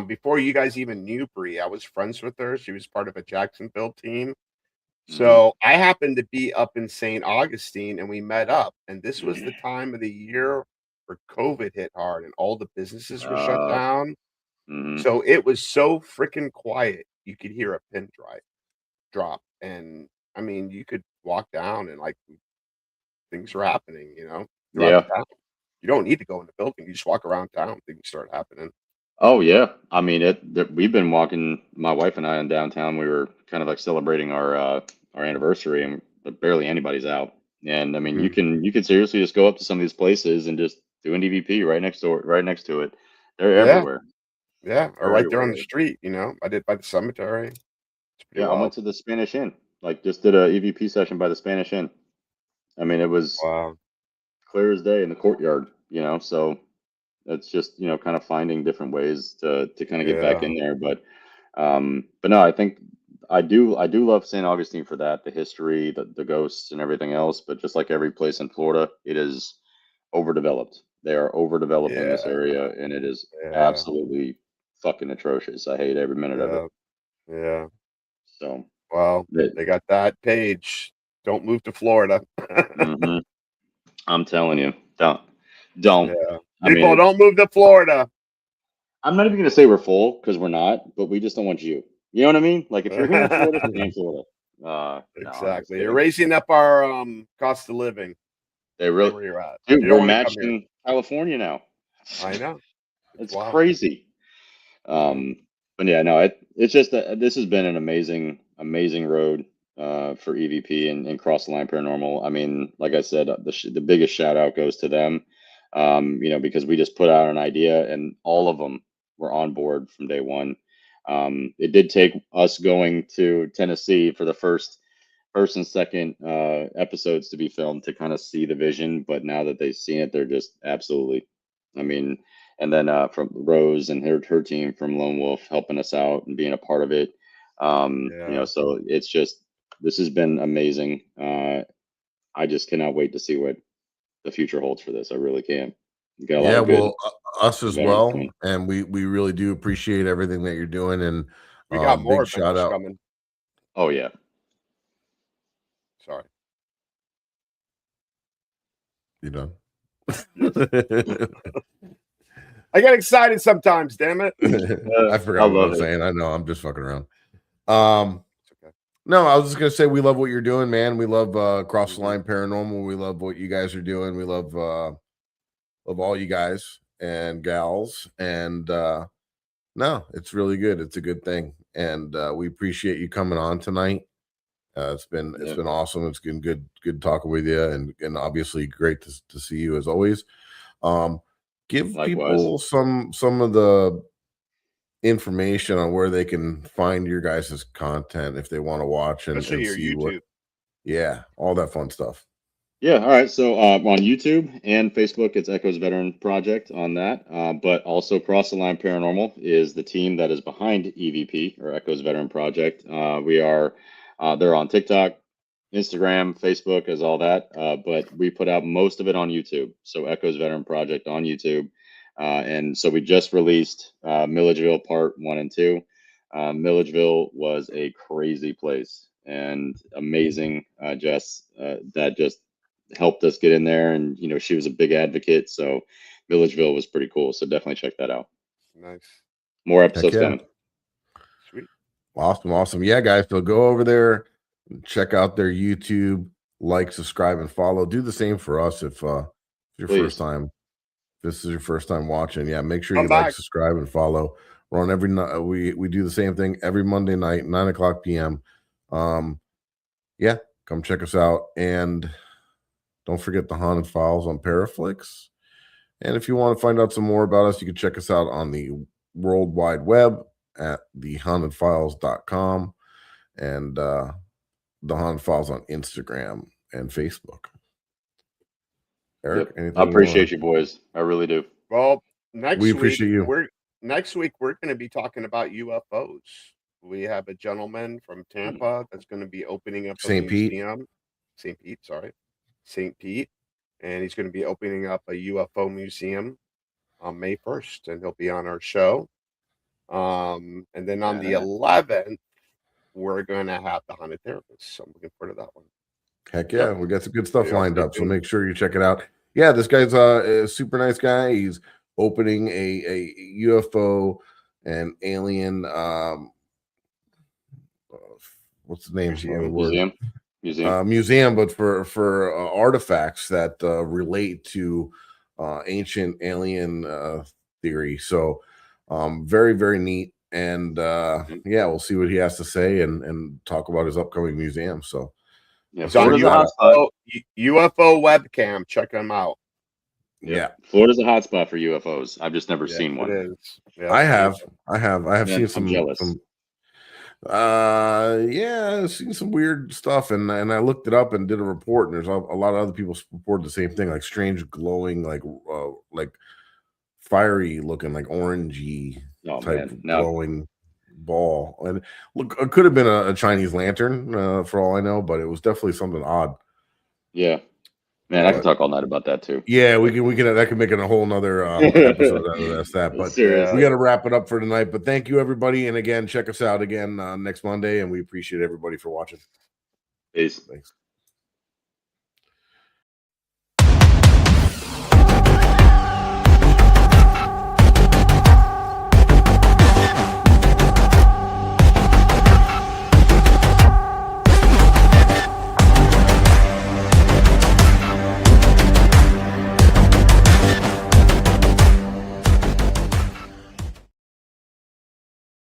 Before you guys even knew Bree, I was friends with her. She was part of a Jacksonville team. mhm, So I happened to be up in St. Augustine, and we met up. And this was the mhm. time of the year where COVID hit hard and all the businesses were shut uh, down. mhm. So it was so freaking quiet. You could hear a pin drop. And I mean, you could walk down and like things were happening, throughout the Yeah. town. You don't need to go in the building. You just walk around town, things start happening. Oh yeah. I mean, we've been walking, my wife and I, in downtown. We were kind of like celebrating our anniversary, and but barely anybody's out. And I mean, Mhm. you can seriously just go up to some of these places and just do an EVP right next to it. They're Yeah, everywhere. yeah, or They're right there on the everywhere. street, I did by the cemetery. It's pretty Yeah, I went wild. to the Spanish Inn. Like, just did a EVP session by the Spanish Inn. I mean, it was Wow. clear as day in the courtyard. So it's just kind of finding different ways to kind of get back Yeah, in there. But no, I think I do love St. Augustine for that, the history, the ghosts, and everything else. But just like every place in Florida, it is overdeveloped. They are overdeveloping this yeah, area, and it is yeah, absolutely fucking atrocious. I hate every minute of it. yeah, yeah. So, Well, but, they got that page. Don't move to Florida. mhm, I'm telling you, don't. Yeah. I mean, People, don't move to Florida. I'm not even gonna say we're full because we're not, but we just don't want you. You know what I mean? Like, if you're here in Florida, stay in Florida. No, I'm just Exactly. You're kidding. raising up our cost of living. They Stay really, where you're at. dude, You don't we're want to come here. matching California now. I know. It's It's wild. crazy. Mhm. Um, but yeah, no, it's just that this has been an amazing road for EVP and Cross the Line Paranormal. I mean, like I said, the biggest shout out goes to them. Because we just put out an idea and all of them were on board from day one. It did take us going to Tennessee for the first and second episodes to be filmed to kind of see the vision, but now that they've seen it, they're just absolutely. I mean, and then from Rose and her team from Lone Wolf helping us out and being a part of it. Yeah. So it's just, this has been amazing. I just cannot wait to see what the future holds for this. I really can. You got a lot of good us as veterans well, coming. and we really do appreciate everything that you're doing. And We got more big shout adventures out. coming. Oh yeah. Sorry. You know. I get excited sometimes, damn it. I forgot what I was saying. I know, I'm just fucking around. No, I was just gonna say we love what you're doing, man. We love Cross the Line Paranormal. We love what you guys are doing. We love all you guys and gals. And no, it's really good. It's a good thing, and we appreciate you coming on tonight. It's been awesome. It's been good talking with you, and obviously great to see you as always. Give people some of the information on where they can find your guys' content if they want to watch and Especially your see YouTube. all that fun stuff. Yeah, all right. So on YouTube and Facebook, it's Echoes Veteran Project on that. But also Cross the Line Paranormal is the team that is behind EVP or Echoes Veteran Project. They're on TikTok, Instagram, Facebook, as all that. But we put out most of it on YouTube. So Echoes Veteran Project on YouTube. And so we just released Milledgeville Part 1 and 2. Milledgeville was a crazy place and amazing. Jess, that just helped us get in there, and she was a big advocate. So Milledgeville was pretty cool. So definitely check that out. Nice. More episodes coming. Sweet. Awesome. Yeah, guys. So go over there, check out their YouTube, like, subscribe, and follow. Do the same for us if first time. This is your first time watching. Yeah, make sure you like, subscribe, and follow. We're on every night. We do the same thing every Monday night, 9:00 p.m. Yeah, come check us out, and don't forget the Haunted Files on ParaFlixx. And if you want to find out some more about us, you can check us out on the World Wide Web at thehauntedfiles.com and the Haunted Files on Instagram and Facebook. Eric, I appreciate you boys. I really do. Well, next we week appreciate you. we're going to be talking about UFOs. We have a gentleman from Tampa that's going to be opening up a museum. St. Pete, and he's going to be opening up a UFO museum on May 1st, and he'll be on our show. And then on the 11th, we're going to have the Haunted Therapist. So I'm looking forward to that one. Heck yeah, we got some good stuff lined up, so make sure you check it out. Yeah, this guy's a super nice guy. He's opening a UFO and alien what's the name? Museum, but for artifacts that relate to ancient alien theory. So very, very neat. And yeah, we'll see what he has to say and talk about his upcoming museum. So it's on UFO webcam. Check them out. Yeah, Florida's a hotspot for UFOs. I've just never seen one. It is. Yeah, I have seen some. I've seen some weird stuff, and I looked it up and did a report. And there's a lot of other people reported the same thing, like strange glowing, like fiery looking, like orangey glowing ball. And look, it could have been a Chinese lantern for all I know, but it was definitely something odd. Yeah. Man, I can talk all night about that too. Yeah, we can. That could make it a whole nother episode out of that. But we got to wrap it up for tonight. But thank you, everybody, and again, check us out again next Monday, and we appreciate everybody for watching. Peace. Thanks.